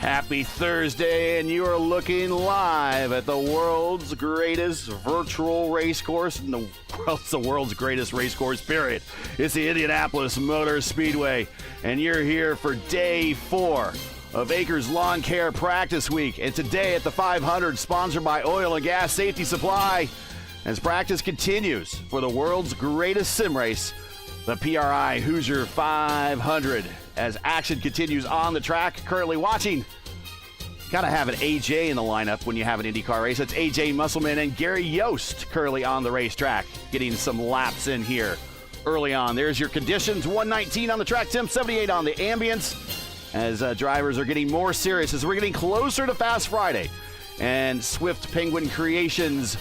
Happy Thursday, and you are looking live at the world's greatest virtual race course. It's the world's greatest race course, period. It's the Indianapolis Motor Speedway, and you're here for day 4 of Acres Lawn Care Practice Week. And today at the 500, sponsored by Oil and Gas Safety Supply, as practice continues for the world's greatest sim race, the PRI Hoosier 500. As action continues on the track, currently watching. Gotta have an AJ in the lineup when you have an IndyCar race. It's AJ Musselman and Gary Yost currently on the racetrack, getting some laps in here early on. There's your conditions: 119 on the track, temp 78 on the ambience. As drivers are getting more serious, as we're getting closer to Fast Friday and Swift Penguin Creations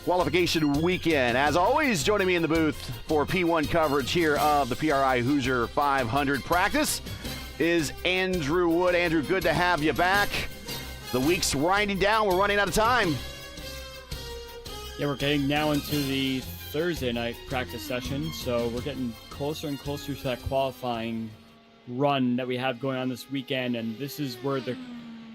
qualification weekend. As always, joining me in the booth for P1 coverage here of the PRI Hoosier 500 practice is Andrew Wood. Andrew, good to have you back. The week's winding down. We're running out of time. Yeah, we're getting now into the Thursday night practice session, so we're getting closer and closer to that qualifying run that we have going on this weekend, and this is where the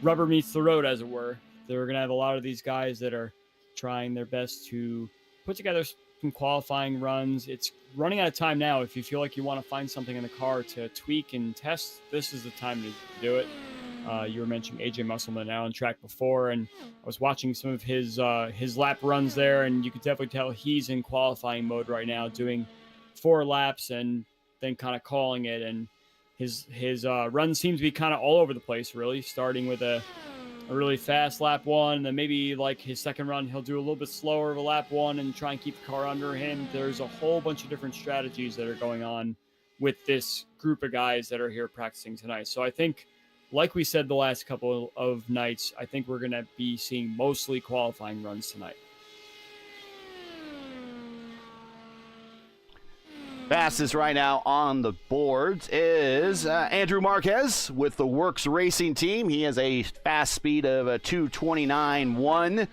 rubber meets the road, as it were. They're going to have a lot of these guys that are trying their best to put together some qualifying runs. It's running out of time now. If you feel like you want to find something in the car to tweak and test, this is the time to do it. You were mentioning AJ Musselman now on track before, and I was watching some of his lap runs there, and you could definitely tell he's in qualifying mode right now, doing 4 laps and then kind of calling it. And his run seems to be kind of all over the place, really, starting with a really fast lap 1, and then maybe like his second run, he'll do a little bit slower of a lap 1 and try and keep the car under him. There's a whole bunch of different strategies that are going on with this group of guys that are here practicing tonight. So I think, like we said the last couple of nights, I think we're going to be seeing mostly qualifying runs tonight. Fastest right now on the boards is Andrew Marquez with the Works Racing team. He has a fast speed of a 2:29.1.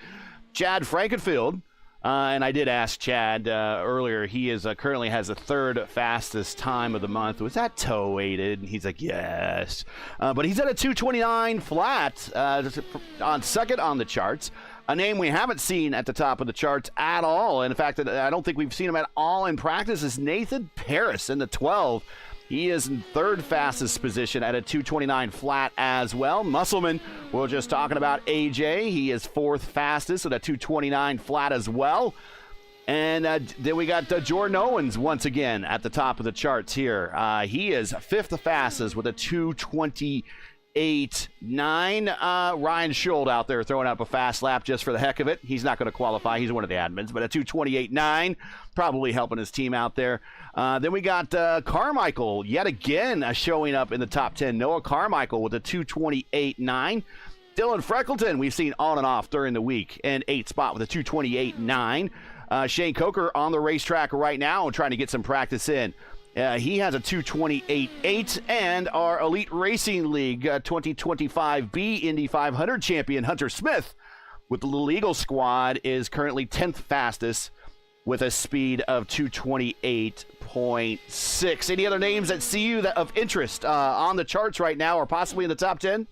Chad Frankenfield, and I did ask Chad earlier, he is currently has the 3rd fastest time of the month. Was that toe weighted? He's like, yes. But he's at a 2:29 flat on second on the charts. A name we haven't seen at the top of the charts at all. In fact, I don't think we've seen him at all in practice, is Nathan Paris in the 12. He is in 3rd fastest position at a 2:29 flat as well. Musselman, we were just talking about AJ. He is 4th fastest at a 2:29 flat as well. And then we got Jordan Owens once again at the top of the charts here. He is 5th fastest with a 2:28.9. Ryan Schuld out there throwing up a fast lap just for the heck of it. He's not going to qualify. He's one of the admins, but a 2:28.9, probably helping his team out there. Then we got Carmichael yet again showing up in the top 10. Noah Carmichael with a 2:28.9. Dylan Freckleton, we've seen on and off during the week, in 8th spot with a 2:28.9. Shane Coker on the racetrack right now trying to get some practice in. He has a 2:28.8, and our Elite Racing League 2025B Indy 500 champion Hunter Smith with the Little Eagle squad is currently 10th fastest with a speed of 2:28.6. Any other names that see you that of interest on the charts right now or possibly in the top 10?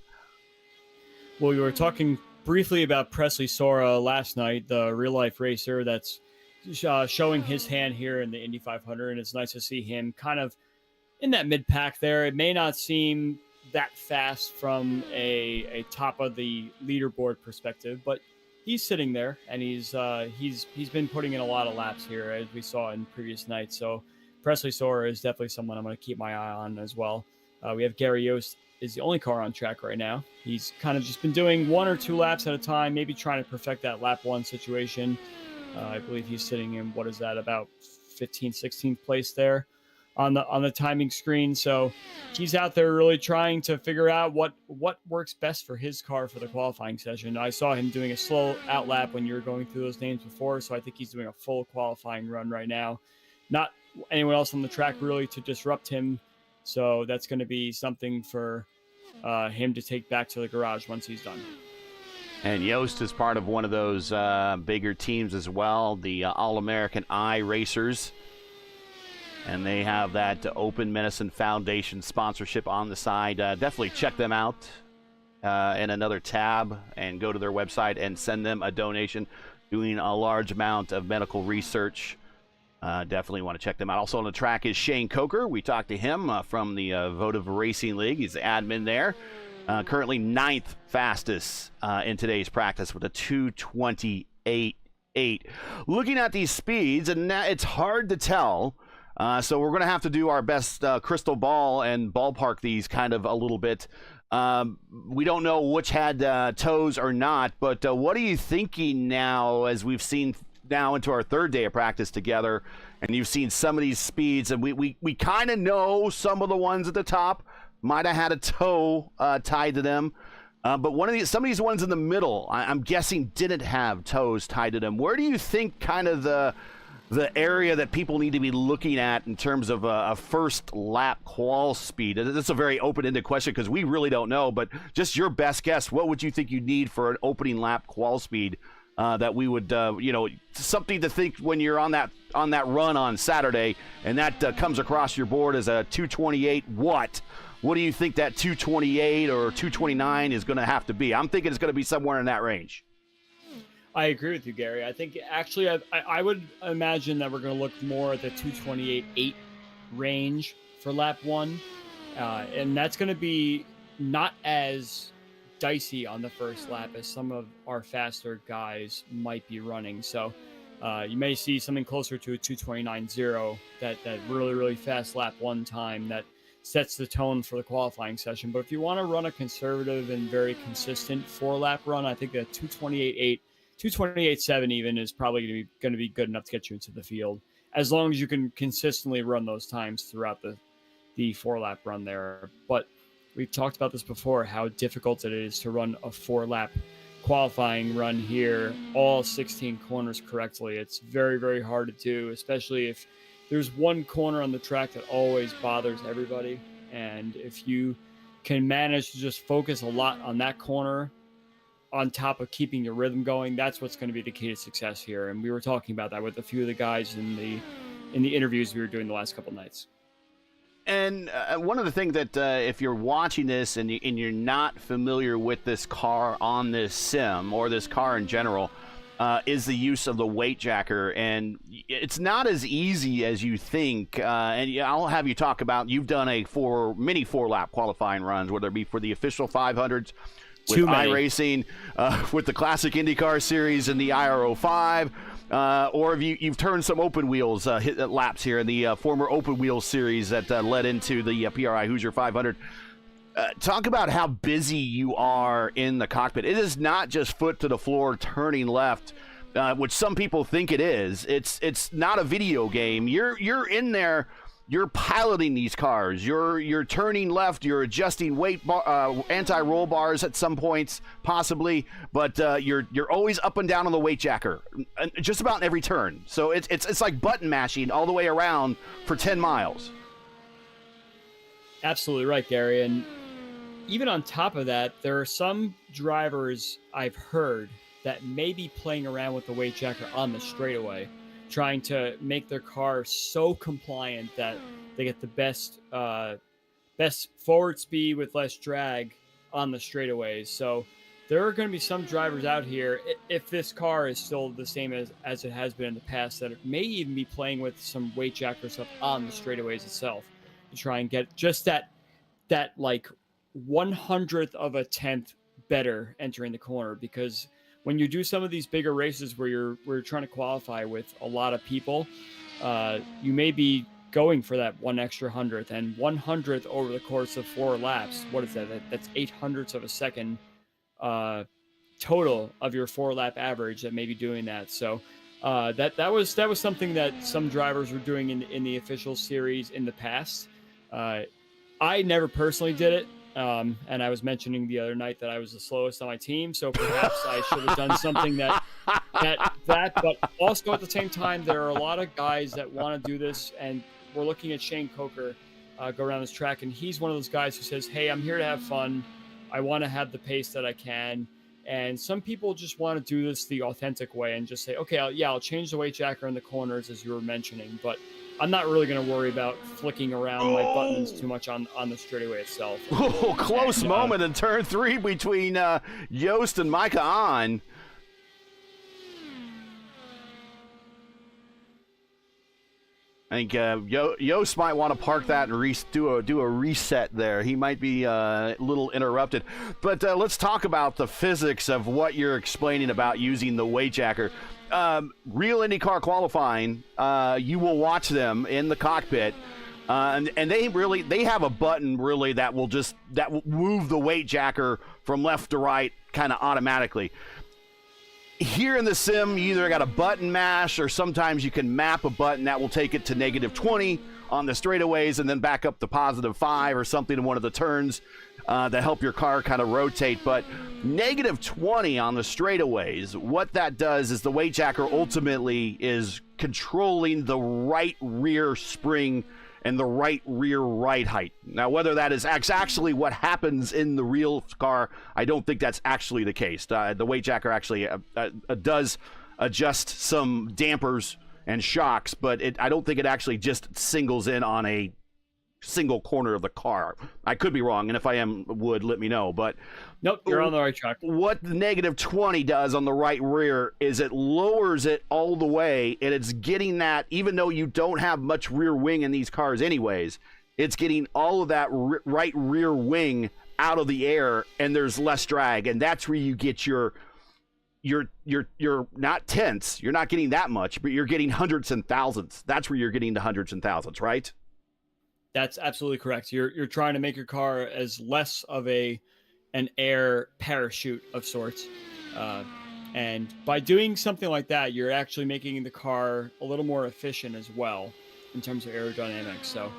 Well, we were talking briefly about Presley Sora last night, the real-life racer that's showing his hand here in the Indy 500, and it's nice to see him kind of in that mid-pack there. It may not seem that fast from a top of the leaderboard perspective, but he's sitting there, and he's been putting in a lot of laps here, as we saw in previous nights. So Presley Sora is definitely someone I'm going to keep my eye on as well. We have Gary Yost is the only car on track right now. He's kind of just been doing 1 or 2 laps at a time, maybe trying to perfect that lap 1 situation. I believe he's sitting in, what is that, about 15th, 16th place there on the timing screen. So he's out there really trying to figure out what works best for his car for the qualifying session. I saw him doing a slow out lap when you were going through those names before, so I think he's doing a full qualifying run right now. Not anyone else on the track really to disrupt him, so that's going to be something for him to take back to the garage once he's done. And Yost is part of one of those bigger teams as well, the All-American iRacers. And they have that Open Medicine Foundation sponsorship on the side. Definitely check them out. in another tab and go to their website and send them a donation, doing a large amount of medical research. Definitely want to check them out. Also on the track is Shane Coker. We talked to him from the Votive Racing League. He's the admin there. Currently 9th fastest in today's practice with a 2:28.8. Looking at these speeds, and it's hard to tell. So we're going to have to do our best crystal ball and ballpark these kind of a little bit. We don't know which had toes or not, but what are you thinking now as we've seen now into our third day of practice together, and you've seen some of these speeds, and we kind of know some of the ones at the top might have had a toe tied to them, but some of these ones in the middle, I'm guessing didn't have toes tied to them. Where do you think kind of the area that people need to be looking at in terms of a first lap qual speed? That's a very open-ended question because we really don't know, but just your best guess, what would you think you need for an opening lap qual speed that we would, something to think when you're on that run on Saturday, and that comes across your board as a 2:28 what? What do you think that 2:28 or 2:29 is going to have to be? I'm thinking it's going to be somewhere in that range. I agree with you, Gary. I think actually I would imagine that we're going to look more at the 2:28.8 range for lap one. And that's going to be not as dicey on the first lap as some of our faster guys might be running. So you may see something closer to a 2:29.0, that really, really fast lap one time that sets the tone for the qualifying session. But if you want to run a conservative and very consistent 4-lap run, I think a 2:28.8, 2:28.7 even is probably going to be good enough to get you into the field, as long as you can consistently run those times throughout the 4-lap run there. But we've talked about this before, how difficult it is to run a 4-lap qualifying run here, all 16 corners correctly. It's very, very hard to do, especially if there's one corner on the track that always bothers everybody. And if you can manage to just focus a lot on that corner on top of keeping your rhythm going, that's what's going to be the key to success here. And we were talking about that with a few of the guys in the interviews we were doing the last couple nights. And one of the things that if you're watching this and you're not familiar with this car on this sim or this car in general, is the use of the weight jacker. And it's not as easy as you think. And I'll have you talk about, you've done many 4-lap qualifying runs, whether it be for the official 500s, with iRacing, with the classic IndyCar series and the IRO5, or if you've turned some open wheels laps here in the former open wheel series that led into the PRI Hoosier 500. Talk about how busy you are in the cockpit. It is not just foot to the floor turning left, which some people think it is. It's not a video game. You're in there. You're piloting these cars. You're turning left. You're adjusting weight anti-roll bars at some points, possibly, but you're always up and down on the weight jacker, just about in every turn. So it's like button mashing all the way around for 10 miles. Absolutely right, Gary. And even on top of that, there are some drivers I've heard that may be playing around with the weight jacker on the straightaway, trying to make their car so compliant that they get the best forward speed with less drag on the straightaways. So there are going to be some drivers out here, if this car is still the same as it has been in the past, that may even be playing with some weight jacker stuff on the straightaways itself to try and get just that like 1/100th of a tenth better entering the corner. Because when you do some of these bigger races where you're trying to qualify with a lot of people, you may be going for that 1 extra 100th, and 1/100th over the course of 4 laps. What is that? That's 0.08 of a second total of your 4-lap average that may be doing that. So that was something that some drivers were doing in the official series in the past. I never personally did it. And I was mentioning the other night that I was the slowest on my team, so perhaps I should have done something that. But also at the same time, there are a lot of guys that want to do this, and we're looking at Shane Coker go around this track, and he's one of those guys who says, "Hey, I'm here to have fun. I want to have the pace that I can." And some people just want to do this the authentic way and just say, okay, I'll change the weight jacker in the corners, as you were mentioning, but I'm not really going to worry about flicking around my buttons too much on the straightaway itself. Oh, close moment in turn 3 between Yost and Micah on. I think Yost might want to park that and do a reset there. He might be a little interrupted. But let's talk about the physics of what you're explaining about using the weight jacker. Real IndyCar qualifying, you will watch them in the cockpit, and they have a button really that will move the weight jacker from left to right kind of automatically. Here in the sim, you either got a button mash or sometimes you can map a button that will take it to -20 on the straightaways and then back up to +5 or something in one of the turns that help your car kind of rotate. But -20 on the straightaways, what that does is the weight jacker ultimately is controlling the right rear spring and the right rear ride height. Now, whether that is actually what happens in the real car, I don't think that's actually the case. The weight jacker actually does adjust some dampers and shocks, but I don't think it actually just singles in on a single corner of the car. I could be wrong, and if I am, let me know. But nope, you're on the right track. What the -20 does on the right rear is it lowers it all the way, and it's getting that, even though you don't have much rear wing in these cars anyways, it's getting all of that right rear wing out of the air, and there's less drag, and that's where you get your not tenths, you're not getting that much, but you're getting hundreds and thousands. That's where you're getting the hundreds and thousands, right? That's absolutely correct. You're trying to make your car as less of an air parachute of sorts. And by doing something like that, you're actually making the car a little more efficient as well in terms of aerodynamics. So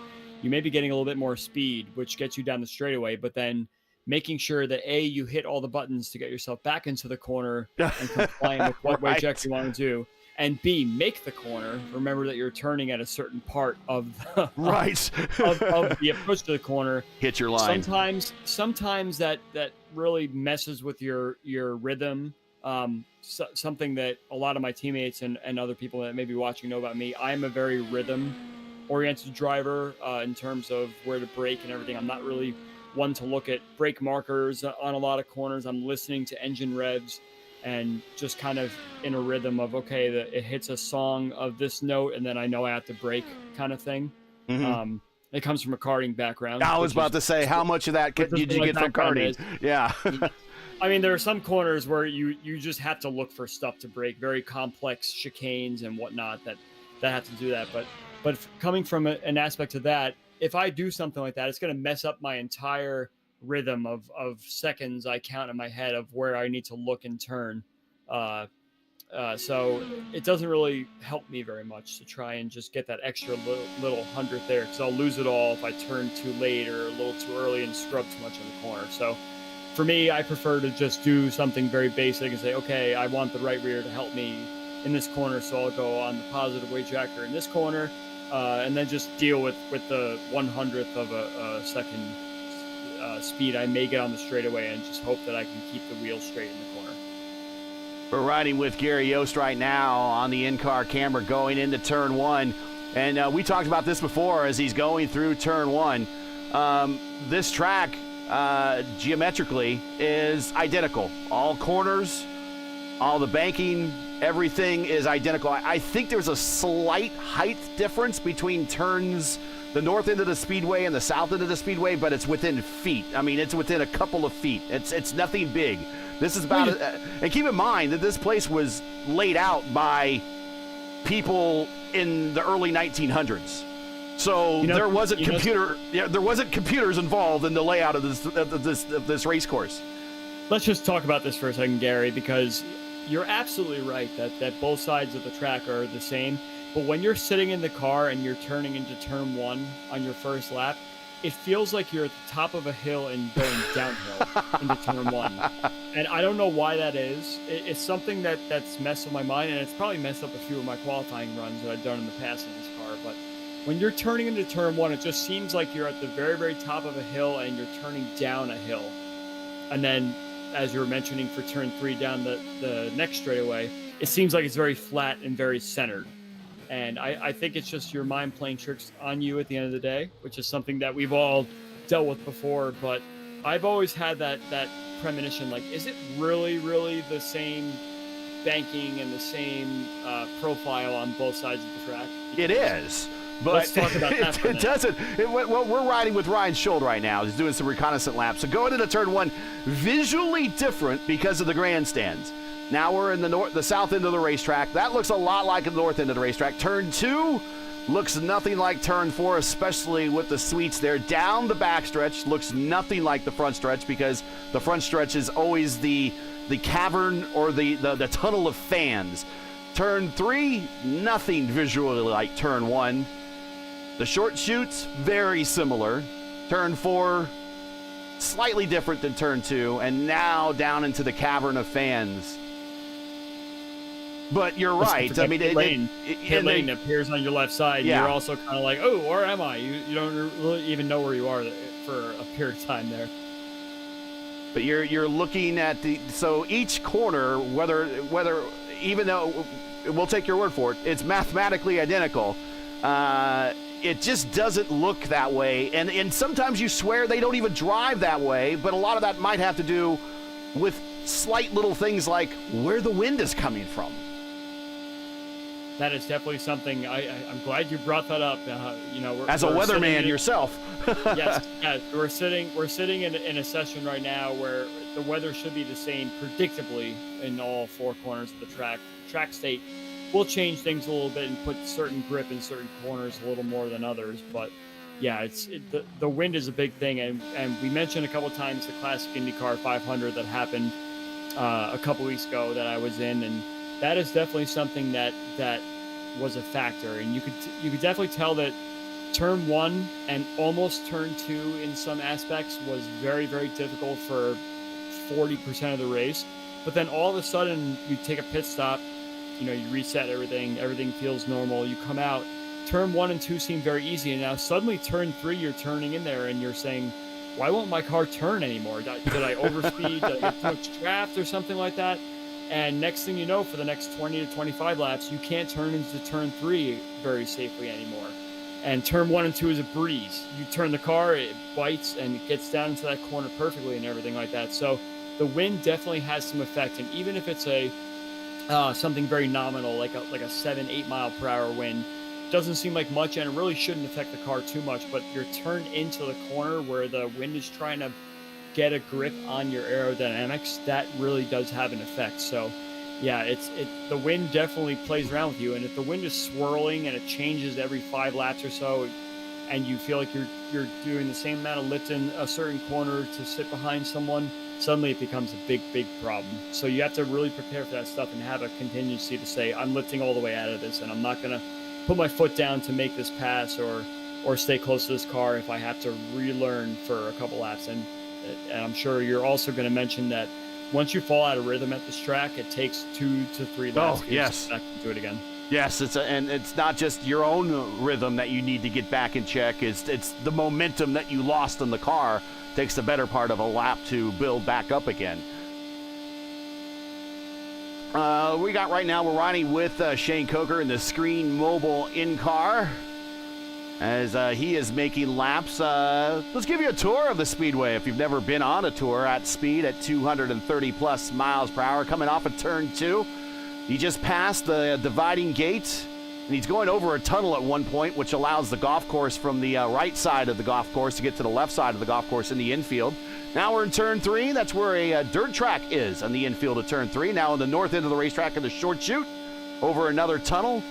you may be getting a little bit more speed, which gets you down the straightaway, but then making sure that A, you hit all the buttons to get yourself back into the corner and complying with what weight check you want to do. And B, make the corner. Remember that you're turning at a certain part of the, of the approach to the corner. Hit your line. Sometimes that really messes with your rhythm. Something that a lot of my teammates and other people that may be watching know about me. I'm a very rhythm-oriented driver in terms of where to brake and everything. I'm not really one to look at brake markers on a lot of corners. I'm listening to engine revs and just kind of in a rhythm of, okay, it hits a song of this note, and then I know I have to brake kind of thing. Mm-hmm. It comes from a karting background. I was about to say, how much of that did you get from karting? Yeah. I mean, there are some corners where you just have to look for stuff to brake, very complex chicanes and whatnot that have to do that. But coming from an aspect of that, if I do something like that, it's going to mess up my entire rhythm of seconds I count in my head of where I need to look and turn. So it doesn't really help me very much to try and just get that extra little hundredth there, because I'll lose it all if I turn too late or a little too early and scrub too much in the corner. So for me, I prefer to just do something very basic and say, okay, I want the right rear to help me in this corner, so I'll go on the positive weight jacker in this corner, and then just deal with the 100th of a second speed I may get on the straightaway, and just hope that I can keep the wheel straight in the corner. We're riding with Gary Yost right now on the in-car camera going into turn 1. And we talked about this before as he's going through turn 1. This track, geometrically, is identical. All corners, all the banking, everything is identical. I think there's a slight height difference between turns, the north end of the speedway and the south end of the speedway, but it's within feet. I mean, it's within a couple of feet. It's nothing big. This is about and keep in mind that this place was laid out by people in the early 1900s. So there wasn't computers involved in the layout of this race course. Let's just talk about this for a second, Gary, because you're absolutely right that both sides of the track are the same. But when you're sitting in the car and you're turning into turn 1 on your first lap, it feels like you're at the top of a hill and going downhill into turn 1. And I don't know why that is. It's something that's messed with my mind, and it's probably messed up a few of my qualifying runs that I've done in the past in this car. But when you're turning into turn 1, it just seems like you're at the very, very top of a hill and you're turning down a hill. And then as you were mentioning, for turn 3 down the next straightaway, it seems like it's very flat and very centered. And I think it's just your mind playing tricks on you at the end of the day, which is something that we've all dealt with before. But I've always had that premonition, like, is it really the same banking and the same profile on both sides of the track? It is. But let's talk about that for a minute. It doesn't. Well, we're riding with Ryan Schuld right now. He's doing some reconnaissance laps. So going into turn 1, visually different because of the grandstands. Now we're in the south end of the racetrack. That looks a lot like the north end of the racetrack. Turn 2 looks nothing like turn 4, especially with the sweets there. Down the backstretch looks nothing like the front stretch, because the front stretch is always the cavern or the tunnel of fans. Turn 3, nothing visually like turn 1. The short chutes, very similar. Turn 4, slightly different than turn 2. And now down into the cavern of fans. But you're right. I mean, pit lane appears on your left side. Yeah. You're also kind of like, oh, where am I? You don't really even know where you are for a period of time there. But you're looking at so each corner, whether even though we'll take your word for it, it's mathematically identical. It just doesn't look that way, and sometimes you swear they don't even drive that way. But a lot of that might have to do with slight little things like where the wind is coming from. That is definitely something. I'm glad you brought that up. As a weatherman yourself. Yes, we're sitting in a session right now where the weather should be the same predictably in all 4 corners of the track. Track state will change things a little bit and put certain grip in certain corners a little more than others, but yeah, the wind is a big thing, and we mentioned a couple times the classic IndyCar 500 that happened a couple weeks ago that I was in, and that is definitely something that was a factor. And you could definitely tell that turn 1 and almost turn 2 in some aspects was very, very difficult for 40% of the race. But then all of a sudden you take a pit stop, you reset everything feels normal. You come out, turn 1 and 2 seem very easy, and now suddenly turn 3 you're turning in there and you're saying, why won't my car turn anymore? Did I overspeed? Did I get too much draft or something like that? And next thing you know, for the next 20 to 25 laps, you can't turn into turn 3 very safely anymore. And turn 1 and 2 is a breeze. You turn the car, it bites, and it gets down into that corner perfectly and everything like that. So the wind definitely has some effect. And even if it's something very nominal, like a 7-8 mile per hour wind, doesn't seem like much, and it really shouldn't affect the car too much. But you're turned into the corner where the wind is trying to get a grip on your aerodynamics, that really does have an effect. So yeah, the wind definitely plays around with you, and if the wind is swirling and it changes every 5 laps or so, and you feel like you're doing the same amount of lift in a certain corner to sit behind someone, suddenly it becomes a big problem. So you have to really prepare for that stuff and have a contingency to say, I'm lifting all the way out of this, and I'm not going to put my foot down to make this pass or stay close to this car if I have to relearn for a couple laps. And I'm sure you're also going to mention that once you fall out of rhythm at this track, it takes 2 to 3 laps to get back and do it again. Yes, and it's not just your own rhythm that you need to get back in check. It's the momentum that you lost in the car takes the better part of a lap to build back up again. We got right now, we're riding with Shane Coker in the Screen Mobile in-car as he is making laps. Let's give you a tour of the Speedway if you've never been on a tour at speed at 230 plus miles per hour. Coming off of turn 2, he just passed the dividing gate, and he's going over a tunnel at one point, which allows the golf course from the right side of the golf course to get to the left side of the golf course in the infield. Now we're in turn 3. That's where a dirt track is on the infield of turn 3. Now in the north end of the racetrack in the short chute, over another tunnel.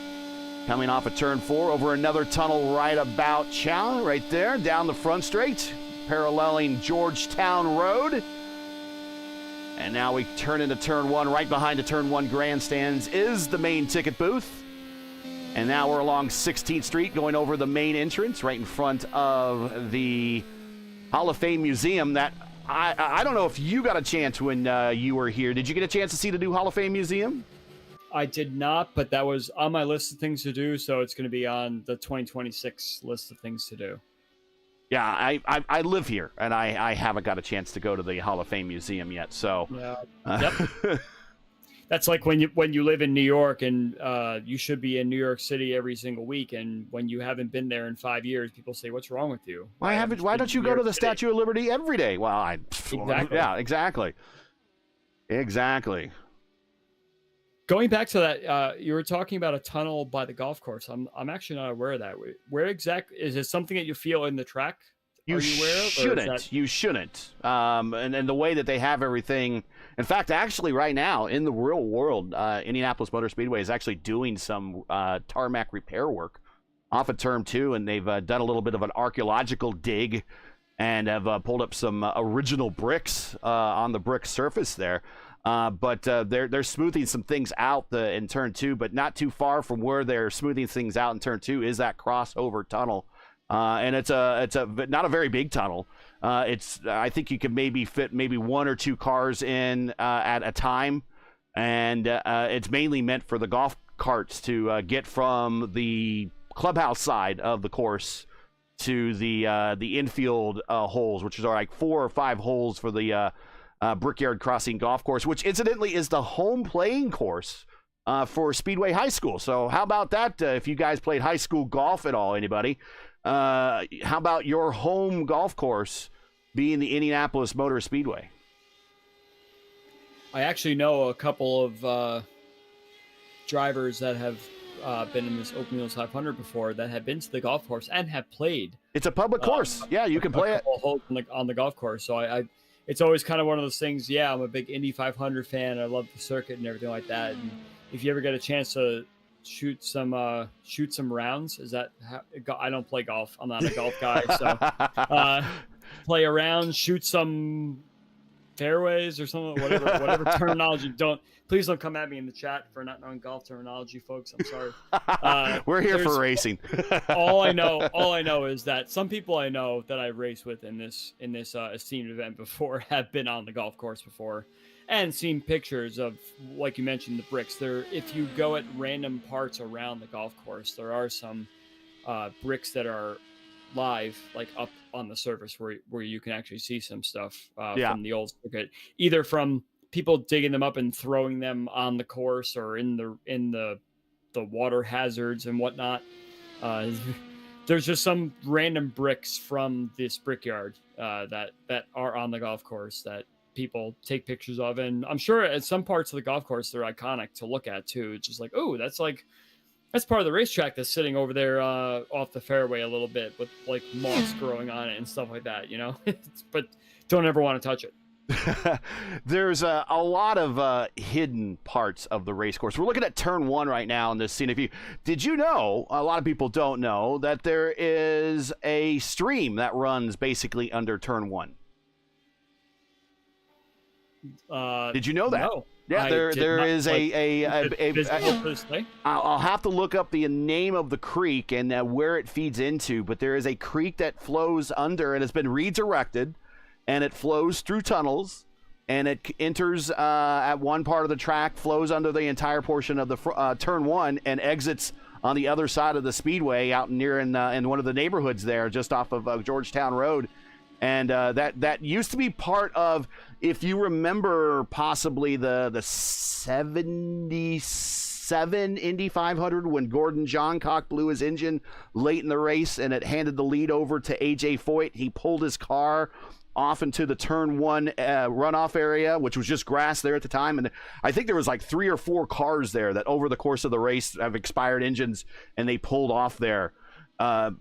Coming off of turn 4, over another tunnel right about Chow, right there, down the front straight, paralleling Georgetown Road. And now we turn into turn 1. Right behind the turn 1 grandstands is the main ticket booth. And now we're along 16th Street, going over the main entrance, right in front of the Hall of Fame Museum. That I don't know if you got a chance when you were here. Did you get a chance to see the new Hall of Fame Museum? I did not, but that was on my list of things to do, so it's going to be on the 2026 list of things to do. Yeah, I live here, and I haven't got a chance to go to the Hall of Fame Museum yet. So, Yeah. Yep. That's like when you live in New York and you should be in New York City every single week, and when you haven't been there in 5 years, people say, "What's wrong with you? why don't you go to the Statue of Liberty every day?" Well, Exactly. yeah, exactly. Going back to that, you were talking about a tunnel by the golf course. I'm actually not aware of that. Where exactly is it? Something that you feel in the track? You Are you aware of? shouldn't. You shouldn't. And the way that they have everything. In fact, actually, right now in the real world, Indianapolis Motor Speedway is actually doing some tarmac repair work off of Turn 2, and they've done a little bit of an archaeological dig and have pulled up some original bricks on the brick surface there. But they're smoothing some things out in Turn 2, but not too far from where they're smoothing things out in Turn 2 is that crossover tunnel. And it's not a very big tunnel. I think you could maybe fit maybe one or two cars in at a time, and it's mainly meant for the golf carts to get from the clubhouse side of the course to the infield holes, which are like 4 or 5 holes for the Brickyard Crossing golf course, which incidentally is the home playing course for Speedway High School. So how about that? If you guys played high school golf at all, anybody? How about your home golf course being the Indianapolis Motor Speedway? I actually know a couple of drivers that have been in this Open Wheels 500 before that have been to the golf course and have played. It's a public course. Yeah, you can play it. Holes on the golf course. So I it's always kind of one of those things. Yeah, I'm a big Indy 500 fan. I love the circuit and everything like that. And if you ever get a chance to shoot some rounds, is that how, I don't play golf. I'm not a golf guy. So play around, shoot some fairways or something, whatever terminology. Please don't come at me in the chat for not knowing golf terminology, folks. I'm sorry. We're here for racing. all I know is that some people I know that I raced with in this esteemed event before have been on the golf course before and seen pictures of, like you mentioned, the bricks. There, if you go at random parts around the golf course, there are some bricks that are live, like up on the surface where you can actually see some stuff from the old circuit, either from people digging them up and throwing them on the course or in the water hazards and whatnot. There's just some random bricks from this brickyard that are on the golf course that people take pictures of, and I'm sure at some parts of the golf course they're iconic to look at too. It's just like, oh, that's part of the racetrack that's sitting over there off the fairway a little bit with like moss growing on it and stuff like that, you know. But don't ever want to touch it. There's a lot of hidden parts of the race course. We're looking at Turn 1 right now in this scene. Did you know, a lot of people don't know, that there is a stream that runs basically under Turn 1? Did you know that? No. Yeah, there is I'll have to look up the name of the creek and where it feeds into, but there is a creek that flows under and has been redirected, and it flows through tunnels, and it enters at one part of the track, flows under the entire portion of the Turn 1, and exits on the other side of the speedway out near in one of the neighborhoods there, just off of Georgetown Road. And that used to be part of, if you remember, possibly the 77 Indy 500 when Gordon Johncock blew his engine late in the race and it handed the lead over to AJ Foyt. He pulled his car off into the Turn 1 runoff area, which was just grass there at the time. And I think there was like 3 or 4 cars there that over the course of the race have expired engines, and they pulled off there. Gordon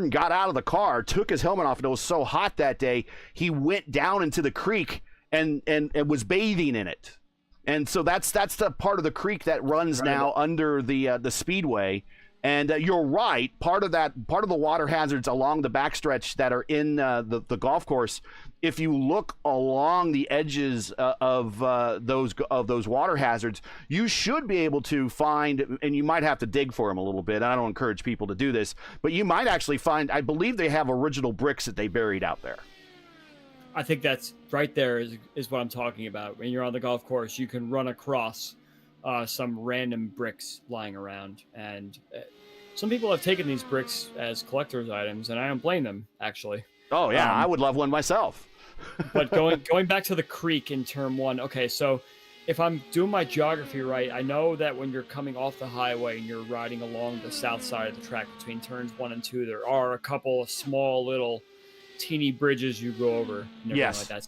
got out of the car, took his helmet off, and it was so hot that day, he went down into the creek and was bathing in it. And so that's the part of the creek that runs now under the speedway. And you're right. Part of the water hazards along the backstretch that are in the golf course, if you look along the edges of those water hazards, you should be able to find, and you might have to dig for them a little bit. I don't encourage people to do this, but you might actually find, I believe they have original bricks that they buried out there. I think that's right there is what I'm talking about. When you're on the golf course, you can run across some random bricks lying around, and some people have taken these bricks as collector's items, and I don't blame them, actually. Oh yeah, I would love one myself. But going back to the creek in turn 1, okay, so if I'm doing my geography right, I know that when you're coming off the highway and you're riding along the south side of the track between turns 1 and 2, there are a couple of small little teeny bridges you go over. And yes. Like that.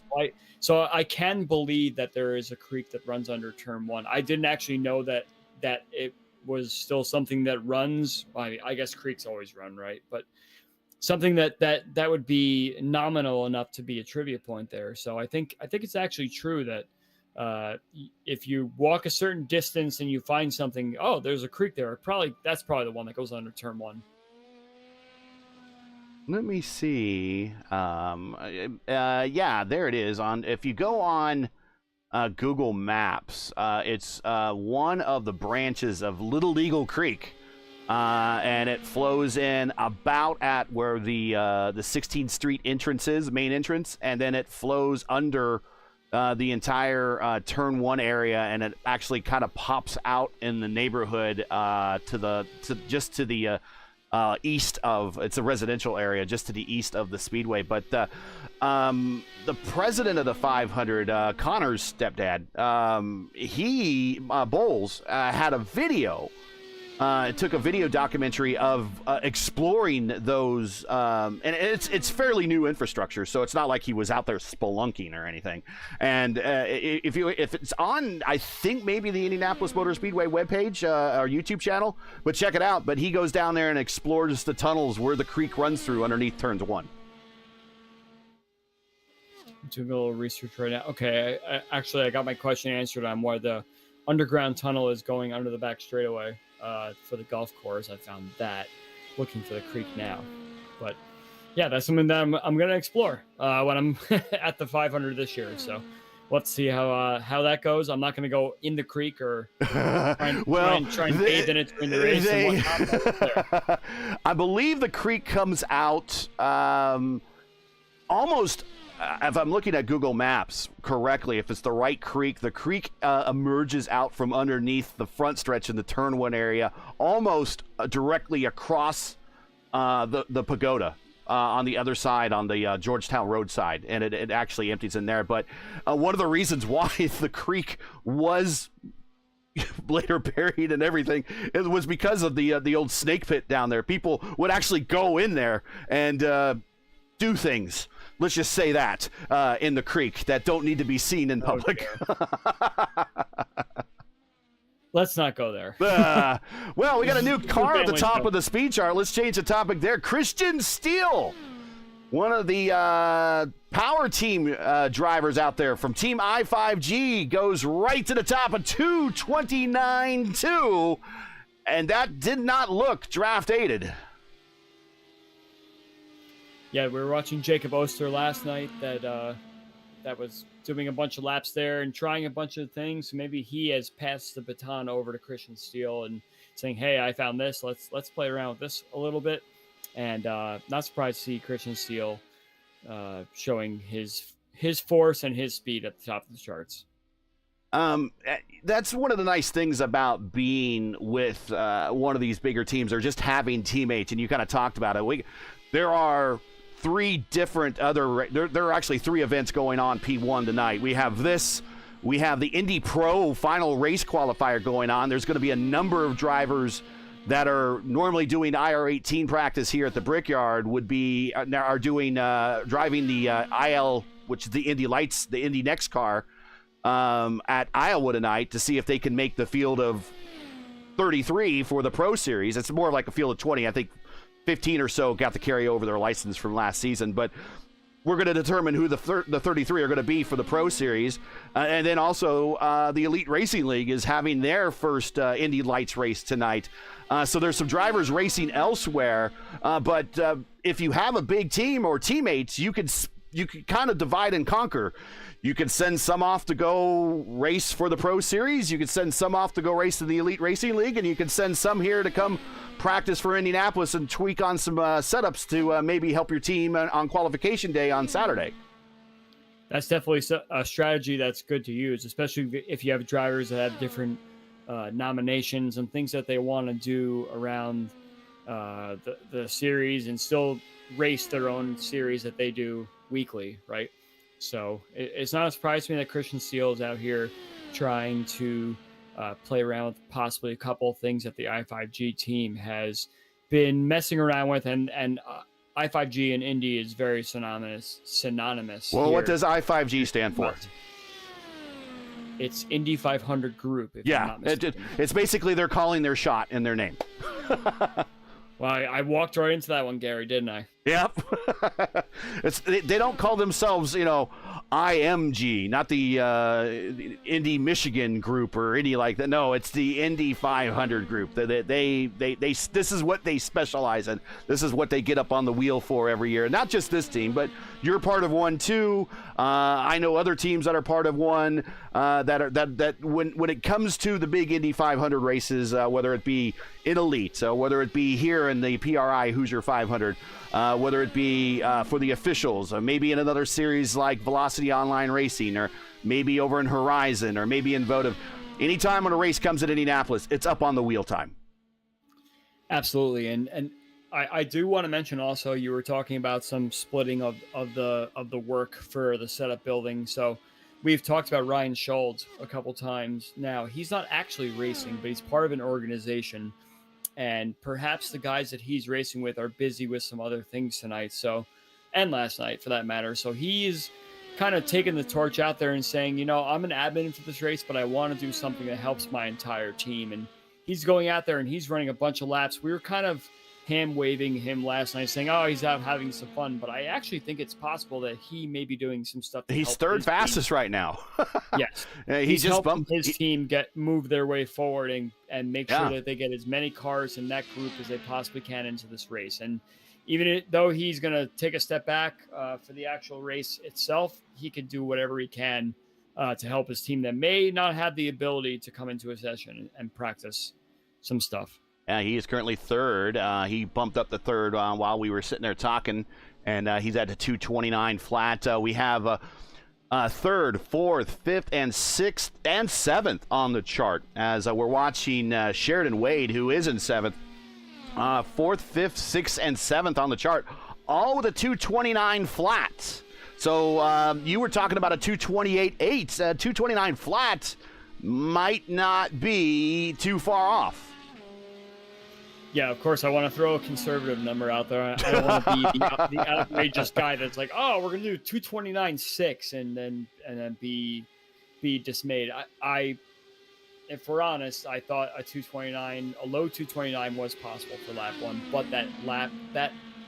So I can believe that there is a creek that runs under turn 1. I didn't actually know that it was still something that runs. I guess creeks always run, right? But something that would be nominal enough to be a trivia point there. So I think it's actually true that if you walk a certain distance and you find something, oh, there's a creek there, that's probably the one that goes under turn 1. Let me see. Yeah, there it is. If you go on Google Maps, it's one of the branches of Little Eagle Creek, and it flows in about at where the 16th Street entrance is, main entrance, and then it flows under the entire turn 1 area, and it actually kind of pops out in the neighborhood just to the east of, it's a residential area just to the east of the speedway. But the president of the 500, Connor's stepdad, Bowles, had a video. Took a video documentary of exploring those, and it's fairly new infrastructure, so it's not like he was out there spelunking or anything. And if it's on, I think maybe the Indianapolis Motor Speedway webpage or YouTube channel, but check it out. But he goes down there and explores the tunnels where the creek runs through underneath turns 1. Doing a little research right now. Okay, I got my question answered on why the underground tunnel is going under the back straightaway. For the golf course, I found that. Looking for the creek now, but yeah, that's something that I'm going to explore when I'm at the 500 this year. So let's see how that goes. I'm not going to go in the creek or try and bathe in it during the race and whatnot. I believe the creek comes out almost. If I'm looking at Google Maps correctly, if it's the right creek, the creek emerges out from underneath the front stretch in the turn 1 area, almost directly across the pagoda on the other side, on the Georgetown Road side, and it actually empties in there. But one of the reasons why the creek was later buried and everything, it was because of the old snake pit down there. People would actually go in there and do things. Let's just say that in the creek that don't need to be seen in public. Let's not go there. Well, we got a new car at the top of the speed chart. Let's change the topic there. Christian Steele, one of the power team drivers out there from Team I5G, goes right to the top of 229.2, and that did not look draft aided. Yeah, we were watching Jacob Oster last night that was doing a bunch of laps there and trying a bunch of things. Maybe he has passed the baton over to Christian Steele and saying, hey, I found this. Let's play around with this a little bit. And not surprised to see Christian Steele showing his force and his speed at the top of the charts. That's one of the nice things about being with one of these bigger teams, or just having teammates. And you kind of talked about it. There are three different there are actually 3 events going on P1 tonight. We have the Indy Pro final race qualifier going on. There's going to be a number of drivers that are normally doing IR18 practice here at the Brickyard are doing driving the IL, which is the Indy Lights, the Indy Next car at Iowa tonight, to see if they can make the field of 33 for the Pro Series. It's more like a field of 20. I think 15 or so got to carry over their license from last season, but we're going to determine who the 33 are going to be for the Pro Series. And then also the Elite Racing League is having their first Indy Lights race tonight. So there's some drivers racing elsewhere, but if you have a big team or teammates, you can kind of divide and conquer. You can send some off to go race for the Pro Series. You can send some off to go race in the Elite Racing League, and you can send some here to come practice for Indianapolis and tweak on some setups to maybe help your team on qualification day on Saturday. That's definitely a strategy that's good to use, especially if you have drivers that have different nominations and things that they want to do around the series and still race their own series that they do weekly, right? So it's not a surprise to me that Christian Steele is out here trying to play around with possibly a couple of things that the I5G team has been messing around with, and I5G and Indy is very synonymous. Well, here. what does I5G stand for? It's Indy 500 group. If I'm not mistaken. It's basically they're calling their shot in their name. Well, I walked right into that one, Gary, didn't I? Yep. They don't call themselves, IMG, not the Indy Michigan group or any like that. No, it's the Indy 500 group. They this is what they specialize in. This is what they get up on the wheel for every year. Not just this team, but you're part of one too. I know other teams that are part of one that when it comes to the big Indy 500 races, whether it be in Elite, whether it be here in the PRI Hoosier 500, whether it be for the officials, or maybe in another series like Velocity Online Racing, or maybe over in Horizon, or maybe in Votive. Anytime when a race comes at Indianapolis, it's up on the wheel time. Absolutely, and I do want to mention also, you were talking about some splitting of the work for the setup building. So we've talked about Ryan Schuld a couple times now. He's not actually racing, but he's part of an organization. And perhaps the guys that he's racing with are busy with some other things tonight. So, and last night for that matter. So he's kind of taking the torch out there and saying, I'm an admin for this race, but I want to do something that helps my entire team. And he's going out there and he's running a bunch of laps. We were kind of hand-waving him last night, saying, he's out having some fun. But I actually think it's possible that he may be doing some stuff. He's third fastest team right now. Yes. He's just helping his team move their way forward and make sure that they get as many cars in that group as they possibly can into this race. And even though he's going to take a step back for the actual race itself, he can do whatever he can to help his team that may not have the ability to come into a session and practice some stuff. He is currently third. He bumped up to third while we were sitting there talking, and he's at a 229 flat. We have third, fourth, fifth, and sixth, and seventh on the chart as we're watching Sheridan Wade, who is in seventh. Fourth, fifth, sixth, and seventh on the chart, all with a 229 flat. So you were talking about a 228.8. 229 flat might not be too far off. Yeah, of course, I want to throw a conservative number out there. I don't want to be the outrageous guy that's like, we're going to do 229.6 and then be dismayed. If we're honest, I thought a low 229 was possible for lap one, but that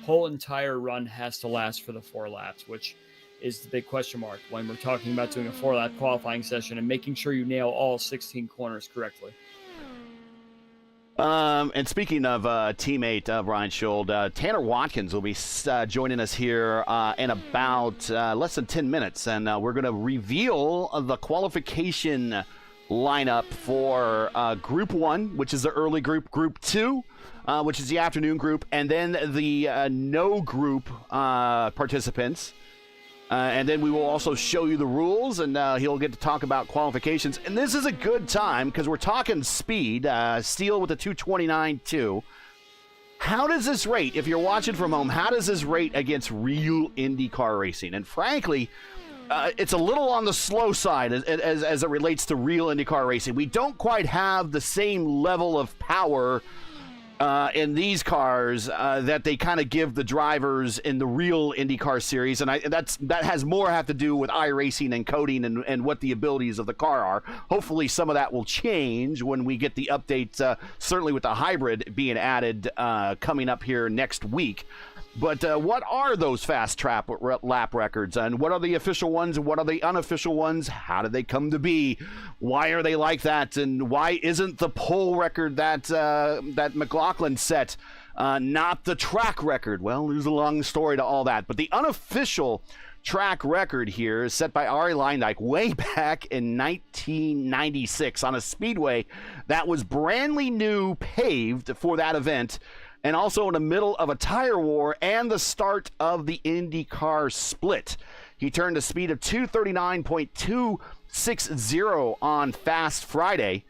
whole entire run has to last for the 4 laps, which is the big question mark when we're talking about doing a 4-lap qualifying session and making sure you nail all 16 corners correctly. And speaking of teammate of Ryan Schuld, Tanner Watkins will be joining us here in about less than 10 minutes, and we're going to reveal the qualification lineup for Group 1, which is the early group, Group 2, which is the afternoon group, and then the no group participants. And then we will also show you the rules, and he'll get to talk about qualifications. And this is a good time because we're talking speed. Steele with the 229.2. How does this rate, if you're watching from home, how does this rate against real IndyCar racing? And frankly, it's a little on the slow side as it relates to real IndyCar racing. We don't quite have the same level of power in these cars that they kind of give the drivers in the real IndyCar series, and that has more have to do with iRacing and coding and what the abilities of the car are. Hopefully some of that will change when we get the update, certainly with the hybrid being added coming up here next week. But what are those fast lap records, and what are the official ones, and what are the unofficial ones? How did they come to be? Why are they like that? And why isn't the pole record that McLaughlin set not the track record? Well, there's a long story to all that. But the unofficial track record here is set by Ari Leindyke way back in 1996 on a speedway that was brandly new, paved for that event, and also in the middle of a tire war and the start of the IndyCar split. He turned a speed of 239.260 on Fast Friday.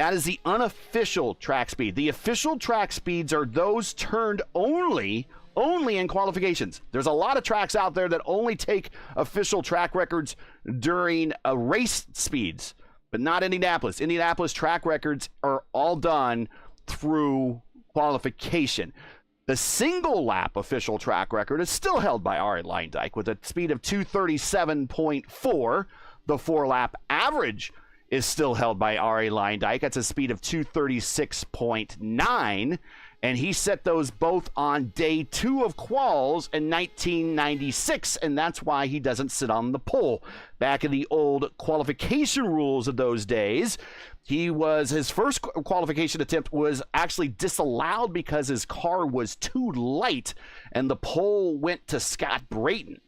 That is the unofficial track speed. The official track speeds are those turned only in qualifications. There's a lot of tracks out there that only take official track records during race speeds, but not Indianapolis. Indianapolis track records are all done through qualification. The single lap official track record is still held by Arie Luyendyk with a speed of 237.4. The 4-lap average is still held by Arie Luyendyk. That's a speed of 236.9. And he set those both on day 2 of quals in 1996, and that's why he doesn't sit on the pole. Back in the old qualification rules of those days, his first qualification attempt was actually disallowed because his car was too light, and the pole went to Scott Brayton.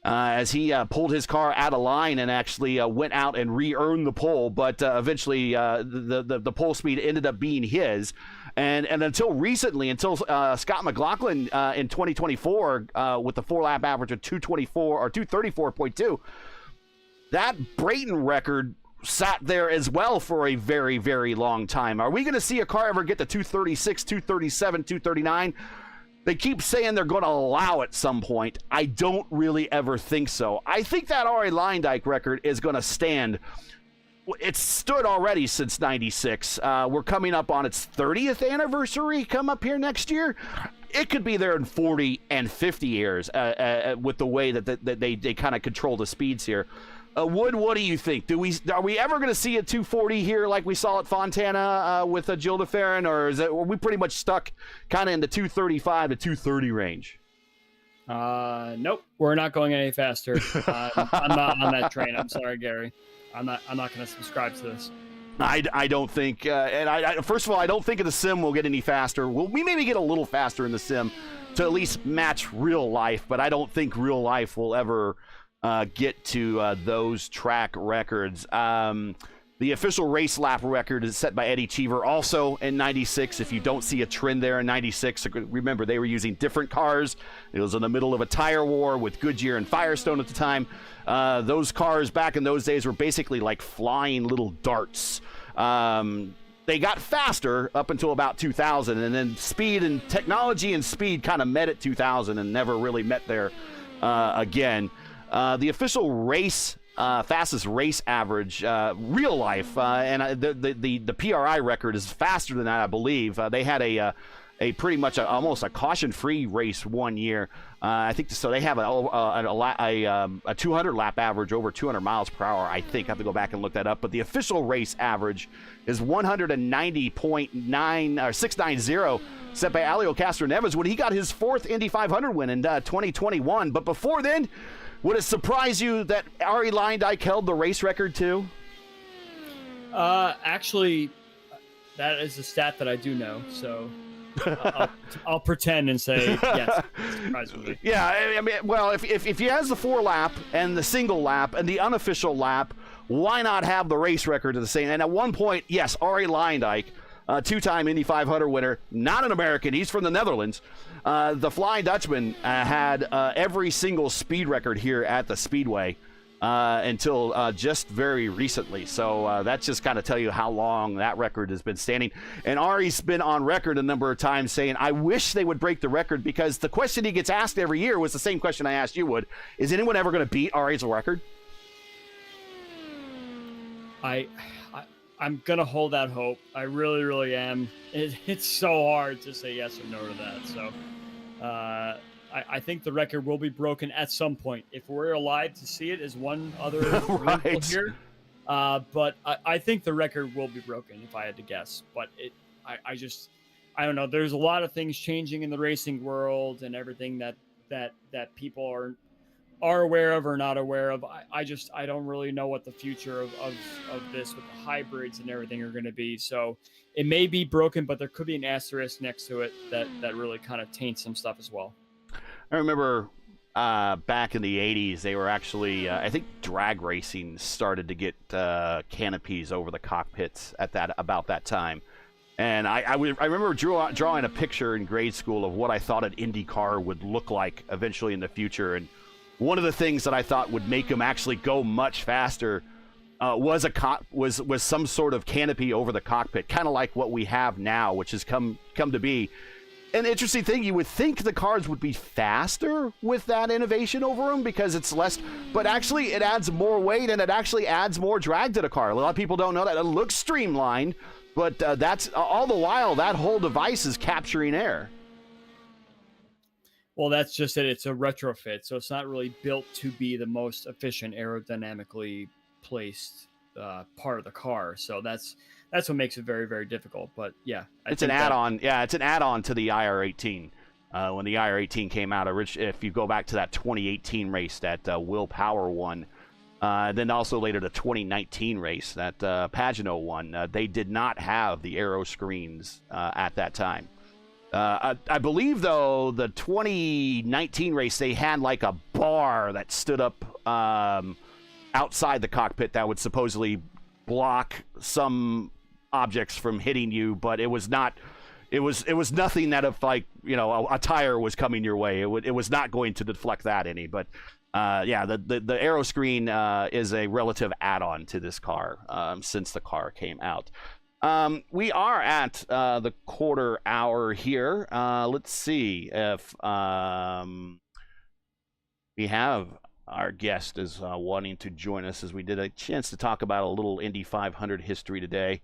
As he pulled his car out of line and actually went out and re-earned the pole, but eventually the pole speed ended up being his. And until recently, until Scott McLaughlin in 2024 with the 4-lap average of 224 or 234.2, that Brayton record sat there as well for a very, very long time. Are we going to see a car ever get to 236, 237, 239? They keep saying they're going to allow at some point. I don't really ever think so. I think that Arie Luyendyk record is going to stand. It's stood already since 96. We're coming up on its 30th anniversary come up here next year. It could be there in 40 and 50 years with the way that they kind of control the speeds here. Wood, what do you think? Are we ever going to see a 240 here like we saw at Fontana with Gilles de Ferran, or are we pretty much stuck kind of in the 235 to 230 range? Nope, we're not going any faster. I'm not on that train. I'm sorry, Gary. I'm not going to subscribe to this. I don't think, and first of all, I don't think the sim will get any faster. We maybe get a little faster in the sim to at least match real life, but I don't think real life will ever get to those track records. The official race lap record is set by Eddie Cheever also in 96. If you don't see a trend there in 96, remember they were using different cars. It was in the middle of a tire war with Goodyear and Firestone at the time. Those cars back in those days were basically like flying little darts. They got faster up until about 2000, and then speed and technology and speed kind of met at 2000 and never really met there again. The official race fastest race average, real life, and the PRI record is faster than that, I believe. They had a pretty much almost a caution-free race one year. I think so. They have a 200 lap average over 200 miles per hour. I think I have to go back and look that up. But the official race average is 190.9 or 690, set by Alio Castro-Neves when he got his 4th Indy 500 win in 2021. But before then, would it surprise you that Arie Luyendyk held the race record too? Actually, that is a stat that I do know. So I'll pretend and say yes. Surprisingly. Yeah, I mean, well, if he has the 4-lap and the single lap and the unofficial lap, why not have the race record of the same? And at one point, yes, Arie Luyendyk, 2-time Indy 500 winner, not an American. He's from the Netherlands. The Flying Dutchman had every single speed record here at the Speedway until just very recently. So that's just kind of tell you how long that record has been standing. And Arie's been on record a number of times saying, I wish they would break the record, because the question he gets asked every year was the same question I asked you, Wood. Is anyone ever going to beat Arie's record? I'm going to hold that hope. I really, really am. It's so hard to say yes or no to that. So I think the record will be broken at some point. If we're alive to see it, is one other right here. But I think the record will be broken if I had to guess. But I don't know. There's a lot of things changing in the racing world and everything that people are aware of or not aware of. I don't really know what the future of this with the hybrids and everything are going to be. So it may be broken, but there could be an asterisk next to it that really kind of taints some stuff as well. I remember back in the 80s, they were actually, I think drag racing started to get canopies over the cockpits at about that time. And I remember drawing a picture in grade school of what I thought an IndyCar would look like eventually in the future. And one of the things that I thought would make them actually go much faster was some sort of canopy over the cockpit, kind of like what we have now, which has come to be an interesting thing. You would think the cars would be faster with that innovation over them because it's less, but actually it adds more weight and it actually adds more drag to the car. A lot of people don't know that. It looks streamlined, but that's all the while that whole device is capturing air. Well, that's just it. It's a retrofit, so it's not really built to be the most efficient aerodynamically placed part of the car. So that's what makes it very, very difficult. But yeah, it's an add-on. Yeah, it's an add-on to the IR18. When the IR18 came out, if you go back to that 2018 race that Will Power won, then also later the 2019 race that Pagano won, they did not have the aero screens at that time. I believe, though, the 2019 race, they had like a bar that stood up outside the cockpit that would supposedly block some objects from hitting you, but it was not. It was nothing that if like a tire was coming your way, it was not going to deflect that any. But yeah, the aero screen is a relative add-on to this car since the car came out. We are at the quarter hour here. Let's see if we have our guest is wanting to join us, as we did a chance to talk about a little Indy 500 history today.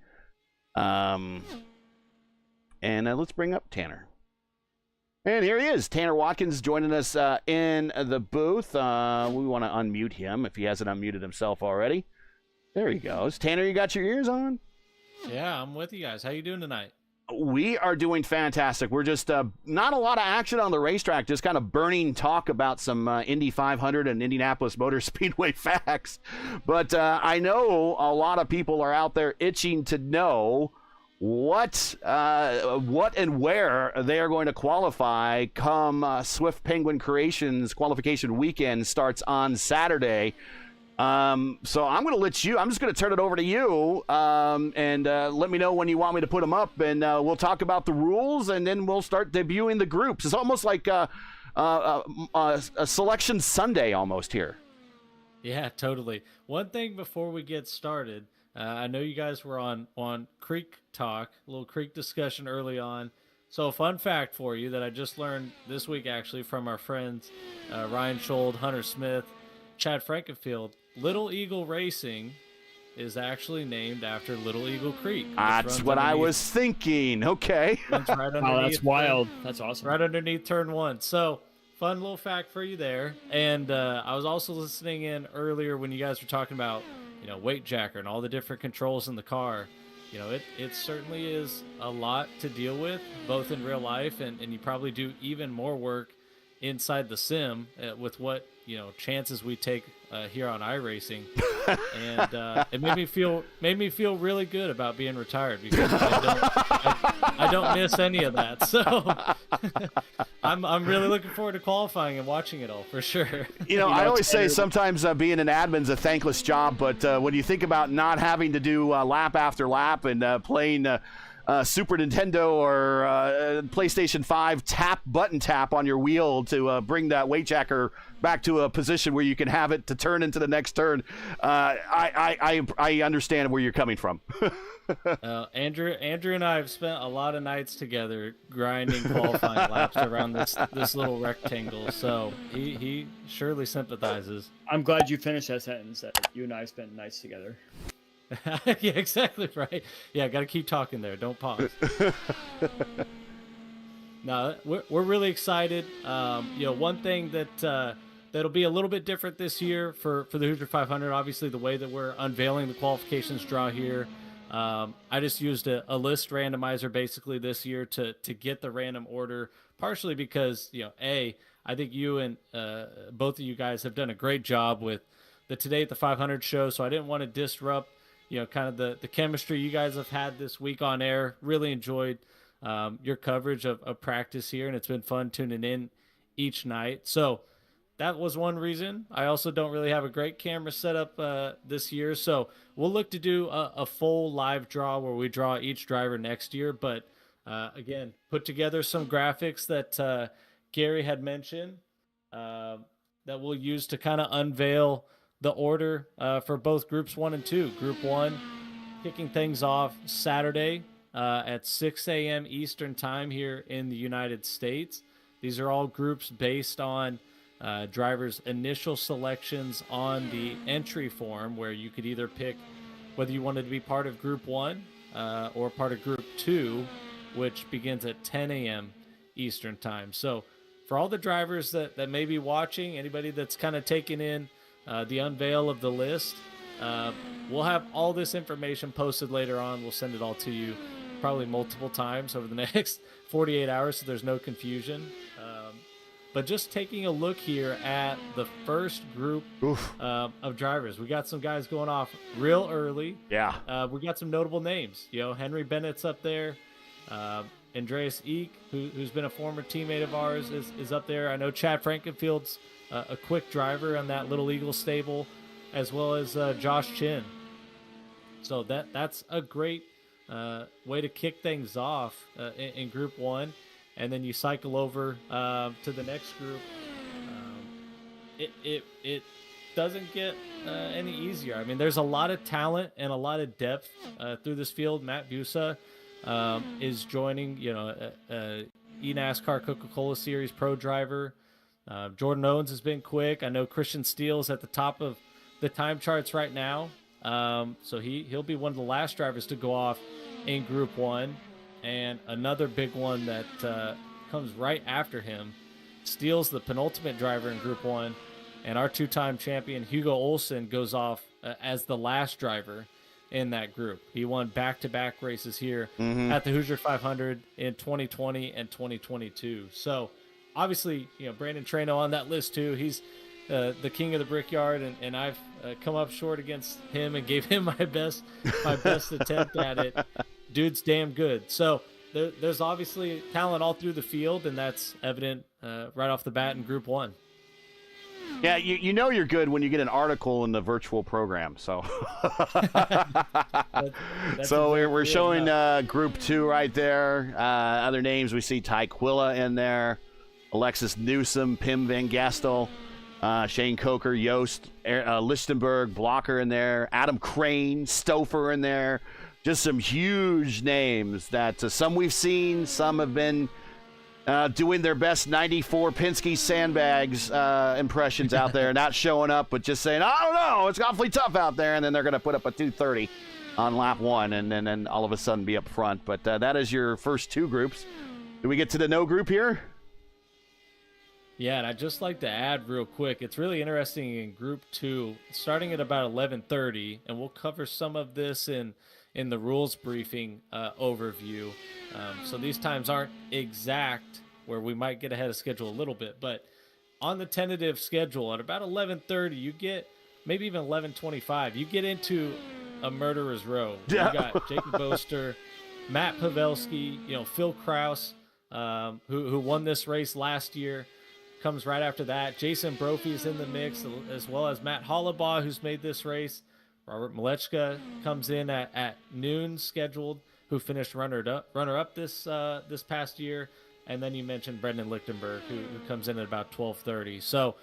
And let's bring up Tanner. And here he is, Tanner Watkins, joining us in the booth. We want to unmute him if he hasn't unmuted himself already. There he goes. Tanner, you got your ears on? Yeah, I'm with you guys. How you doing tonight? We are doing fantastic. We're just not a lot of action on the racetrack, just kind of burning talk about some Indy 500 and Indianapolis Motor Speedway facts. But I know a lot of people are out there itching to know what and where they are going to qualify come Swift Penguin Creations qualification weekend starts on Saturday. So I'm going to I'm just going to turn it over to you and let me know when you want me to put them up, and we'll talk about the rules, and then we'll start debuting the groups. It's almost like a selection Sunday almost here. Yeah, totally. One thing before we get started, I know you guys were on Creek Talk, a little Creek discussion early on. So a fun fact for you that I just learned this week, actually, from our friends Ryan Schuld, Hunter Smith, Chad Frankenfield. Little Eagle Racing is actually named after Little Eagle Creek. That's what I was thinking. Okay. Right wow, that's wild. That's awesome. Right underneath turn one. So fun little fact for you there. And I was also listening in earlier when you guys were talking about, weight jacker and all the different controls in the car. It certainly is a lot to deal with, both in real life and you probably do even more work inside the sim with what chances we take here on iRacing, and it made me feel really good about being retired because I don't miss any of that. So I'm really looking forward to qualifying and watching it all for sure. I always say sometimes being an admin's a thankless job, but when you think about not having to do lap after lap and playing Super Nintendo or PlayStation 5 button tap on your wheel to bring that weight jacker back to a position where you can have it to turn into the next turn. I understand where you're coming from. Andrew and I have spent a lot of nights together grinding qualifying laps around this little rectangle, so he surely sympathizes. I'm glad you finished that sentence, that you and I spent nights together. Yeah, exactly right. Yeah, got to keep talking there. Don't pause. No, we're really excited. One thing that'll be a little bit different this year for the Hoosier 500. Obviously, the way that we're unveiling the qualifications draw here. I just used a list randomizer basically this year to get the random order, partially because I think you and both of you guys have done a great job with the Today at the 500 show, so I didn't want to disrupt kind of the chemistry you guys have had this week on air. Really enjoyed your coverage of practice here, and it's been fun tuning in each night. So that was one reason. I also don't really have a great camera setup this year, so we'll look to do a full live draw where we draw each driver next year. But again, put together some graphics that Gary had mentioned that we'll use to kind of unveil the order for both groups 1 and 2. Group 1 kicking things off Saturday at 6 a.m. Eastern time here in the United States. These are all groups based on drivers' initial selections on the entry form, where you could either pick whether you wanted to be part of Group 1 or part of Group 2, which begins at 10 a.m. Eastern time. So for all the drivers that may be watching, anybody that's kind of taking in the unveil of the list, we'll have all this information posted later on. We'll send it all to you probably multiple times over the next 48 hours, so there's no confusion. But just taking a look here at the first group of drivers, we got some guys going off real early. Yeah. We got some notable names. Henry Bennett's up there. Andreas Eek, who's been a former teammate of ours, is up there. I know Chad Frankenfield's a quick driver on that Little Eagle stable, as well as Josh Chin. So that's a great way to kick things off in Group 1. And then you cycle over to the next group. It doesn't get any easier. I mean, there's a lot of talent and a lot of depth through this field. Matt Busa is joining, eNASCAR Coca-Cola Series pro driver. Jordan Owens has been quick. I know Christian Steele's at the top of the time charts right now. So he'll be one of the last drivers to go off in Group 1. And another big one that comes right after him, Steele's the penultimate driver in Group 1, and our two-time champion Hugo Olsen goes off as the last driver in that group. He won back-to-back races here at the Hoosier 500 in 2020 and 2022. So obviously, Brandon Trano on that list too. He's the king of the Brickyard, and I've come up short against him and gave him my best attempt at it. Dude's damn good. So there's obviously talent all through the field, and that's evident right off the bat in Group 1. Yeah, you know you're good when you get an article in the virtual program. So, so we're showing Group 2 right there. Other names, we see Ty Quilla in there, Alexis Newsom, Pim Van Gastel, Shane Coker, Yost, Lichtenberg, Blocker in there, Adam Crane, Stouffer in there. Just some huge names that some we've seen, some have been doing their best 94 Penske sandbags impressions out there, not showing up, but just saying, I don't know, it's awfully tough out there, and then they're going to put up a 2:30 on lap 1, and then all of a sudden be up front. But that is your first two groups. Do we get to the no group here? Yeah, and I'd just like to add real quick, it's really interesting in Group 2, starting at about 11:30, and we'll cover some of this in the rules briefing overview. So these times aren't exact, where we might get ahead of schedule a little bit, but on the tentative schedule at about 11:30, you get maybe even 11:25, you get into a murderer's row. Yeah. You got Jacob Boster, Matt Pavelski, Phil Kraus, who won this race last year, comes right after that. Jason Brophy is in the mix, as well as Matt Hollabaugh, who's made this race. Robert Malechka comes in at noon scheduled, who finished runner up this past year, and then you mentioned Brendan Lichtenberg, who comes in at about 12:30. So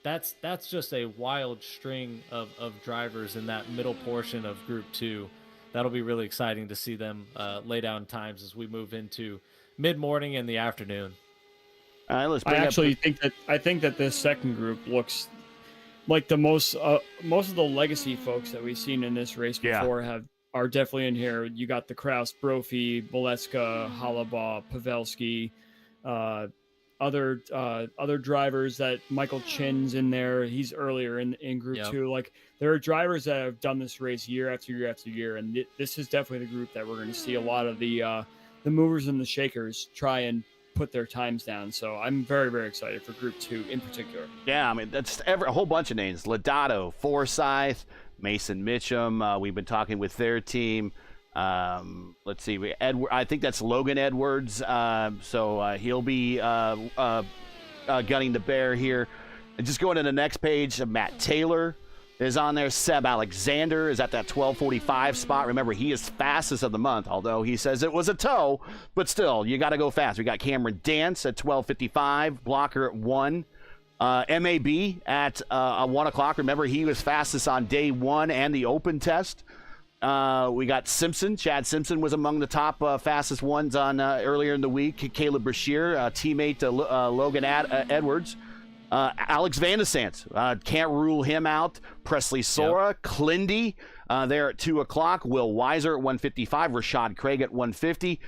that's just a wild string of drivers in that middle portion of Group 2. That'll be really exciting to see them lay down times as we move into mid-morning and the afternoon. All right, I think that this second group looks like the most of the legacy folks that we've seen in this race before are definitely in here. You got the Kraus, Brophy, Boleska, Hollabaugh, Pavelski, other drivers that Michael Chin's in there. He's earlier in Group 2. Like, there are drivers that have done this race year after year after year, and this is definitely the group that we're going to see a lot of the movers and the shakers try and put their times down. So I'm very, very excited for Group 2 in particular. Yeah, I mean, that's a whole bunch of names. Lodato, Forsyth, Mason Mitchum. We've been talking with their team. Let's see. I think that's Logan Edwards. So he'll be gunning the bear here. And just going to the next page, Matt Taylor is on there. Seb Alexander is at that 12:45 spot. Remember, he is fastest of the month, although he says it was a tow, but still, you got to go fast. We got Cameron Dance at 12:55, Blocker at 1, MAB at 1 o'clock. Remember, he was fastest on day one and the open test. We got Simpson. Chad Simpson was among the top fastest ones on earlier in the week. Caleb Brashear, teammate Logan Edwards. Alex Van de Sant, can't rule him out. Presley Sora, yep. Clindy there at 2 o'clock. Will Weiser at 155. Rashad Craig at 150.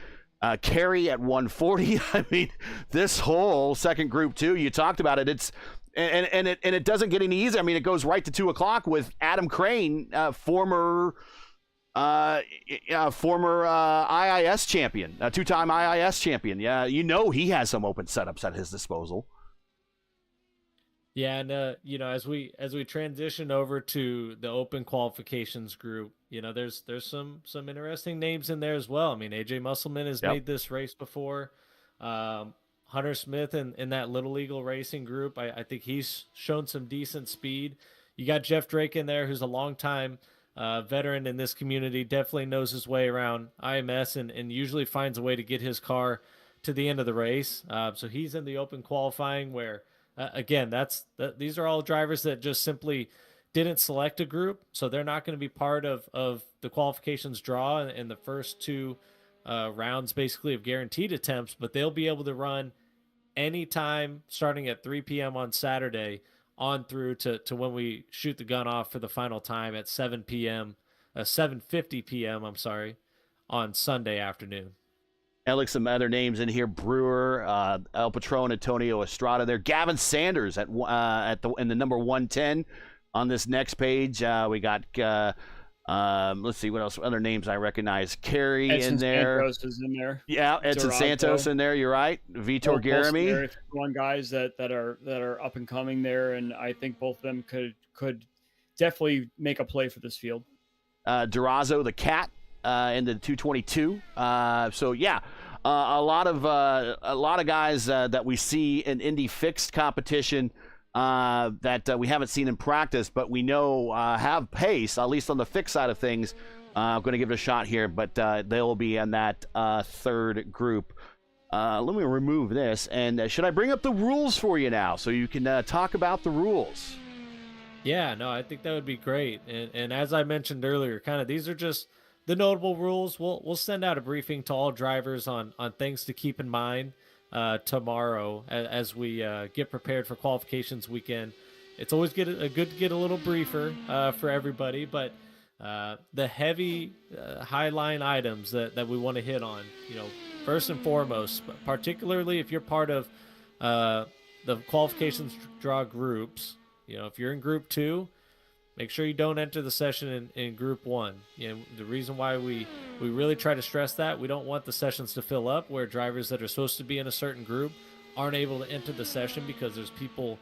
Carey at 140. I mean, this whole second group too. You talked about it. It's and it doesn't get any easier. I mean, it goes right to 2 o'clock with Adam Crane, former IIS champion, two-time IIS champion. Yeah, you know he has some open setups at his disposal. Yeah, and as we transition over to the open qualifications group, there's some interesting names in there as well. I mean, AJ Musselman has made this race before. Hunter Smith in that Little Eagle Racing group, I think he's shown some decent speed. You got Jeff Drake in there, who's a longtime veteran in this community, definitely knows his way around IMS and usually finds a way to get his car to the end of the race. So he's in the open qualifying where, again, these are all drivers that just simply didn't select a group, so they're not going to be part of the qualifications draw in the first two rounds, basically, of guaranteed attempts, but they'll be able to run anytime starting at 3 p.m. on Saturday on through to when we shoot the gun off for the final time at 7:50 p.m. On Sunday afternoon. And look, some other names in here: Brewer, El Patron, Antonio Estrada. There, Gavin Sanders in the number 110 on this next page. We got let's see what else. Other names I recognize: Carey in there. Santos is in there. Yeah, Edson Santos in there. You're right. Vitor Garami. One guys that are up and coming there, and I think both of them could definitely make a play for this field. Durazo the Cat in the 222. So yeah, a lot of guys that we see in Indy fixed competition that we haven't seen in practice, but we know have pace, at least on the fixed side of things. I'm going to give it a shot here, but they'll be in that third group. Let me remove this, and should I bring up the rules for you now so you can talk about the rules? Yeah, no, I think that would be great. And as I mentioned earlier, kind of these are just the notable rules. We'll send out a briefing to all drivers on things to keep in mind tomorrow as we get prepared for qualifications weekend. It's always good to get a little briefer for everybody, but the heavy high-line items that we want to hit on, first and foremost, particularly if you're part of the qualifications draw groups, if you're in group 2, make sure you don't enter the session in group 1. The reason why we really try to stress that, we don't want the sessions to fill up where drivers that are supposed to be in a certain group aren't able to enter the session because there's people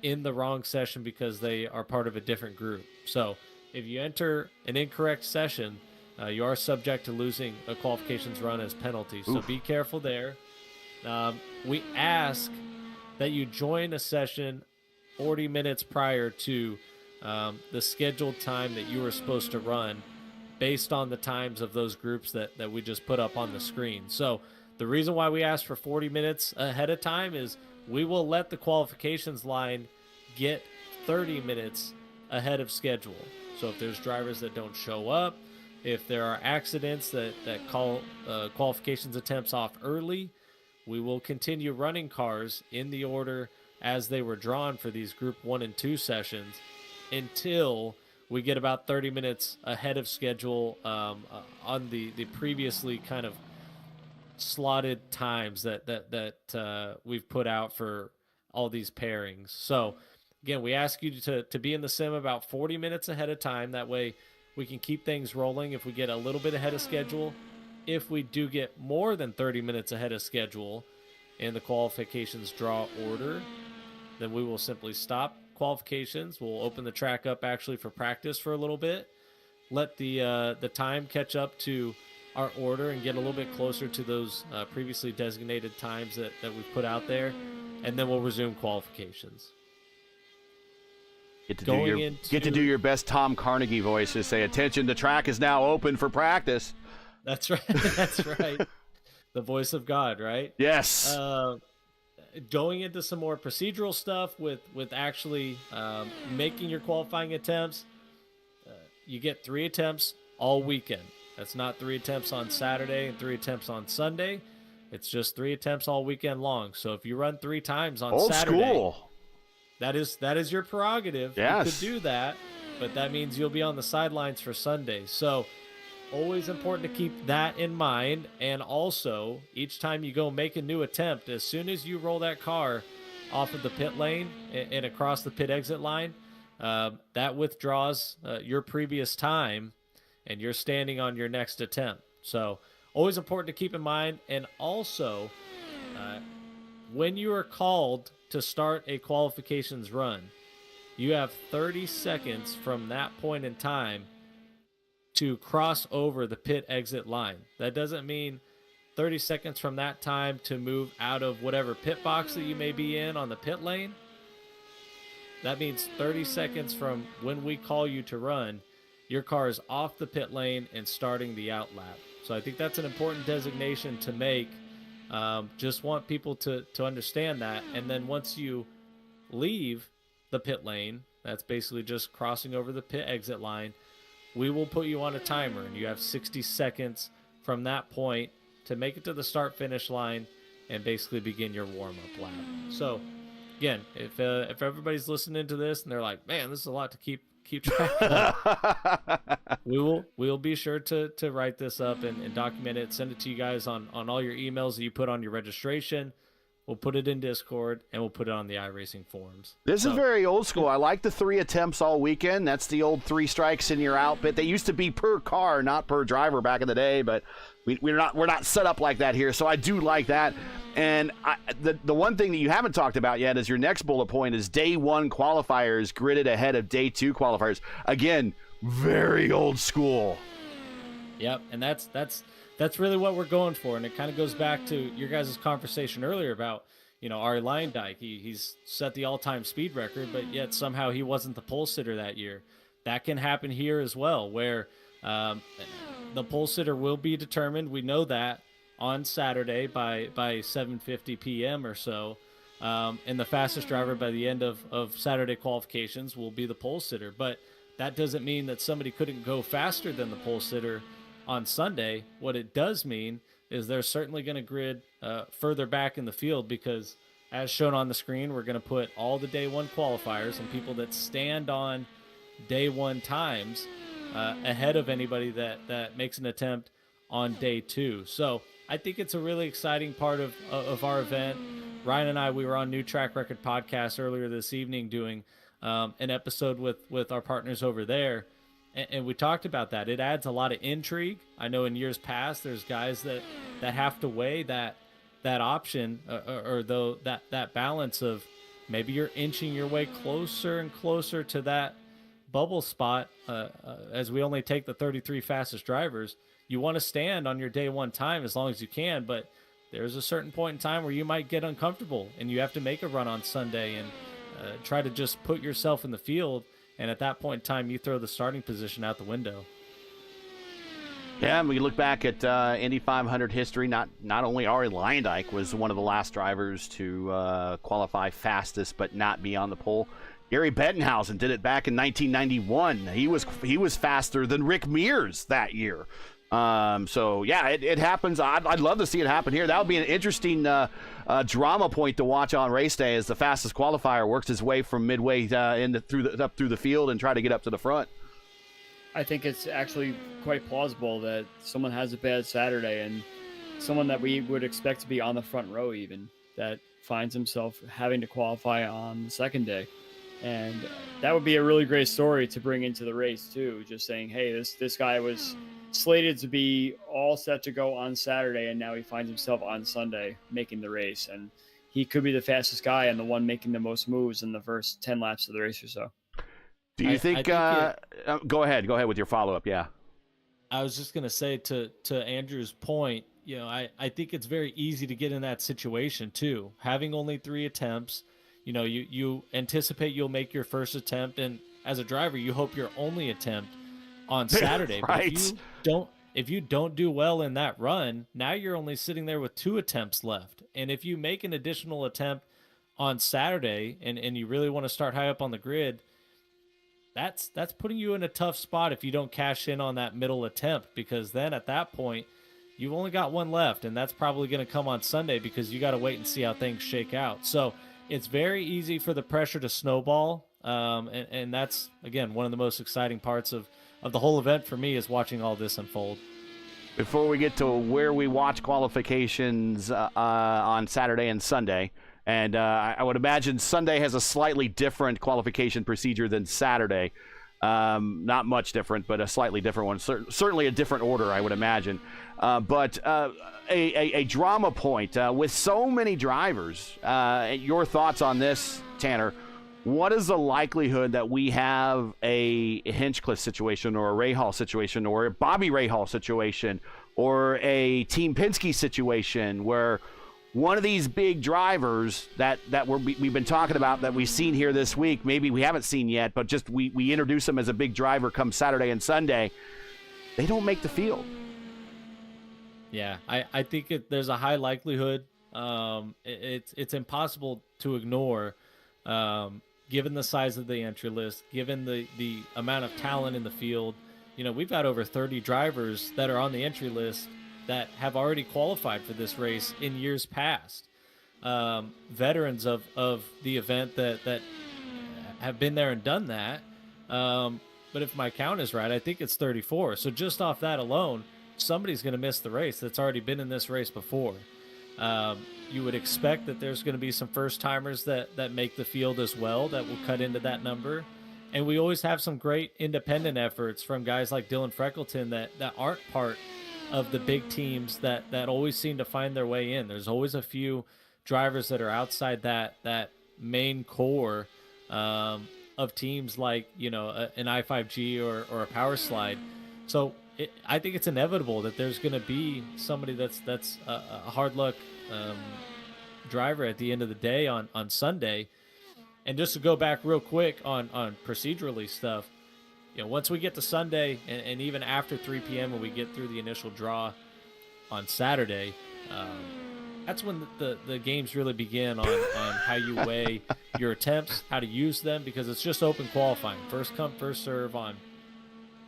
in the wrong session because they are part of a different group. So if you enter an incorrect session, you are subject to losing a qualifications run as penalties. So be careful there. We ask that you join a session 40 minutes prior to the scheduled time that you were supposed to run based on the times of those groups that we just put up on the screen. So the reason why we ask for 40 minutes ahead of time is we will let the qualifications line get 30 minutes ahead of schedule. So if there's drivers that don't show up, if there are accidents that call qualifications attempts off early, we will continue running cars in the order as they were drawn for these group 1 and 2 sessions until we get about 30 minutes ahead of schedule on the previously kind of slotted times that we've put out for all these pairings. So again, we ask you to be in the sim about 40 minutes ahead of time. That way we can keep things rolling if we get a little bit ahead of schedule. If we do get more than 30 minutes ahead of schedule in the qualifications draw order, then we will simply stop qualifications. We'll open the track up actually for practice for a little bit, let the time catch up to our order and get a little bit closer to those previously designated times that we've put out there, and then we'll resume qualifications. Get to do your best Tom Carnegie voice to say, "Attention, the track is now open for practice." That's right. That's right. The voice of God, right? Yes. going into some more procedural stuff with actually making your qualifying attempts, you get 3 attempts all weekend. That's not 3 attempts on Saturday and 3 attempts on Sunday. It's just 3 attempts all weekend long. So if you run 3 times on Old Saturday, school. that is your prerogative. Yes. You could do that, but that means you'll be on the sidelines for Sunday. So always important to keep that in mind. And also, each time you go make a new attempt, as soon as you roll that car off of the pit lane and across the pit exit line, that withdraws your previous time, and you're standing on your next attempt. So always important to keep in mind. And also, when you are called to start a qualifications run, you have 30 seconds from that point in time to cross over the pit exit line. That doesn't mean 30 seconds from that time to move out of whatever pit box that you may be in on the pit lane. That means 30 seconds from when we call you to run, your car is off the pit lane and starting the out lap. So I think that's an important designation to make. Just want people to understand that. And then once you leave the pit lane, that's basically just crossing over the pit exit line, we will put you on a timer, and you have 60 seconds from that point to make it to the start-finish line and basically begin your warm-up lap. So, again, if everybody's listening to this and they're like, man, this is a lot to keep track of, we'll be sure to write this up and document it, send it to you guys on all your emails that you put on your registration. We'll put it in Discord, and we'll put it on the iRacing forums. This is very old school. I like the 3 attempts all weekend. That's the old 3 strikes in your outfit. They used to be per car, not per driver back in the day, but we're not set up like that here. So I do like that. And the one thing that you haven't talked about yet is your next bullet point is day 1 qualifiers gridded ahead of day 2 qualifiers. Again, very old school. Yep, and that's really what we're going for, and it kind of goes back to your guys' conversation earlier about, Ari Leyendyke. He's set the all-time speed record, but yet somehow he wasn't the pole sitter that year. That can happen here as well, where the pole sitter will be determined. We know that on Saturday by 7:50 p.m. or so, and the fastest driver by the end of Saturday qualifications will be the pole sitter. But that doesn't mean that somebody couldn't go faster than the pole sitter on Sunday. What it does mean is they're certainly going to grid further back in the field, because as shown on the screen, we're going to put all the day 1 qualifiers and people that stand on day 1 times ahead of anybody that makes an attempt on day 2. So I think it's a really exciting part of our event. Ryan and I, we were on New Track Record Podcast earlier this evening doing an episode with our partners over there. And we talked about that. It adds a lot of intrigue. I know in years past, there's guys that have to weigh that option or that balance of maybe you're inching your way closer and closer to that bubble spot. As we only take the 33 fastest drivers, you want to stand on your day 1 time as long as you can, but there's a certain point in time where you might get uncomfortable and you have to make a run on Sunday and try to just put yourself in the field. And at that point in time, you throw the starting position out the window. Yeah, and we look back at Indy 500 history. Not only Ari Leyendyke was one of the last drivers to qualify fastest but not be on the pole. Gary Bettenhausen did it back in 1991. He was faster than Rick Mears that year. So yeah, it happens. I'd love to see it happen here. That would be an interesting drama point to watch on race day as the fastest qualifier works his way from midway up through the field and try to get up to the front. I think it's actually quite plausible that someone has a bad Saturday and someone that we would expect to be on the front row even that finds himself having to qualify on the second day. And that would be a really great story to bring into the race too. Just saying, hey, this guy was slated to be all set to go on Saturday, and now he finds himself on Sunday making the race. And he could be the fastest guy and the one making the most moves in the first 10 laps of the race or so. Do you think go ahead with your follow-up? Yeah. I was just going to say to Andrew's point, I think it's very easy to get in that situation too. Having only 3 attempts, you anticipate you'll make your first attempt, and as a driver, you hope your only attempt on Saturday. Right. But if you don't if you don't do well in that run, now you're only sitting there with 2 attempts left. And if you make an additional attempt on Saturday and you really want to start high up on the grid, that's putting you in a tough spot if you don't cash in on that middle attempt, because then at that point you've only got 1 left, and that's probably going to come on Sunday because you got to wait and see how things shake out. So it's very easy for the pressure to snowball, and that's, again, one of the most exciting parts of the whole event for me, is watching all this unfold. Before we get to where we watch qualifications on Saturday and Sunday, and I would imagine Sunday has a slightly different qualification procedure than Saturday. Not much different, but a slightly different one. Certainly a different order, I would imagine. But a drama point with so many drivers. Your thoughts on this, Tanner? What is the likelihood that we have a Hinchcliffe situation, or a Rahal situation, or a Bobby Rahal situation, or a Team Penske situation, where one of these big drivers that we've been talking about, that we've seen here this week, maybe we haven't seen yet, but just we introduce them as a big driver come Saturday and Sunday, they don't make the field? Yeah, I think there's a high likelihood. It's impossible to ignore, given the size of the entry list, given the amount of talent in the field. You know, we've got over 30 drivers that are on the entry list that have already qualified for this race in years past. Veterans of the event that have been there and done that. But if my count is right, I think it's 34. So just off that alone, somebody's going to miss the race that's already been in this race before. You would expect that there's going to be some first-timers that make the field as well, that will cut into that number. And we always have some great independent efforts from guys like Dylan Freckleton that aren't part of the big teams that always seem to find their way in. There's always a few drivers that are outside that main core of teams, like, you know, an i5G or a Power Slide. So I think it's inevitable that there's going to be somebody that's a hard luck driver at the end of the day on Sunday. And just to go back real quick on procedurally stuff, you know, once we get to Sunday and even after 3 p.m. when we get through the initial draw on Saturday, that's when the games really begin on how you weigh your attempts, how to use them, because it's just open qualifying. First come, first serve on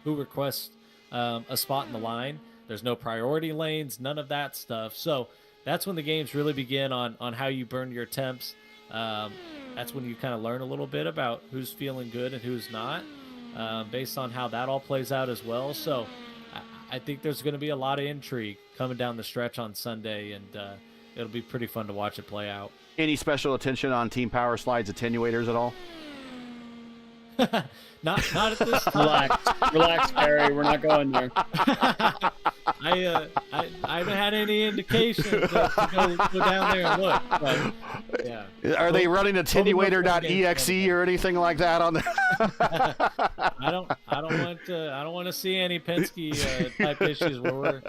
who requests a spot in the line. There's no priority lanes, none of that stuff. So that's when the games really begin on how you burn your attempts. That's when you kind of learn a little bit about who's feeling good and who's not, based on how that all plays out as well. So I think there's going to be a lot of intrigue coming down the stretch on Sunday, and it'll be pretty fun to watch it play out. Any special attention on Team Power Slide's attenuators at all? Not at this time. Relax, Barry. We're not going there. I haven't had any indication to go down there and look. But, yeah. Are they running attenuator.exe or anything like that on there? I don't want to see any Penske type issues where we're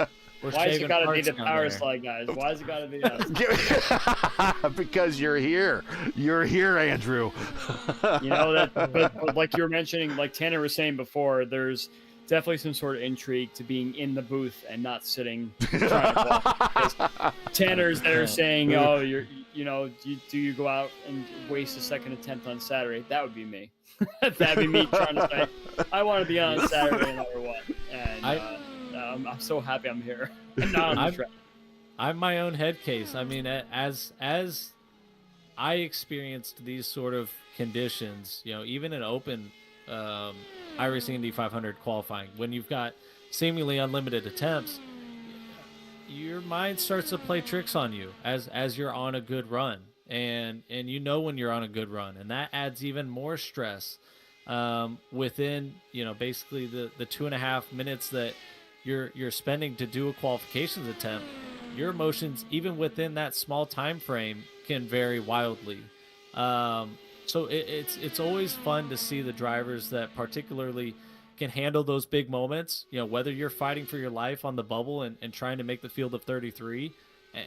why has it got to be the Power Slide guys? Why has it got to be us? Because you're here. You're here, Andrew. You know that, but like you were mentioning, like Tanner was saying before, there's definitely some sort of intrigue to being in the booth and not sitting trying to walk. Tanner's there saying, "Oh, do you go out and waste a second attempt on Saturday?" That would be me. That'd be me trying to say, "I want to be on Saturday no matter what." And I'm so happy I'm here. And not on the track. I'm my own head case. I mean, as I experienced these sort of conditions, you know, even in open iRacing Indy 500 qualifying, when you've got seemingly unlimited attempts, your mind starts to play tricks on you as you're on a good run, and you know when you're on a good run, and that adds even more stress within, you know, basically the 2.5 minutes that you're spending to do a qualifications attempt. Your emotions, even within that small time frame, can vary wildly. So it's always fun to see the drivers that particularly can handle those big moments. You know, whether you're fighting for your life on the bubble and trying to make the field of 33,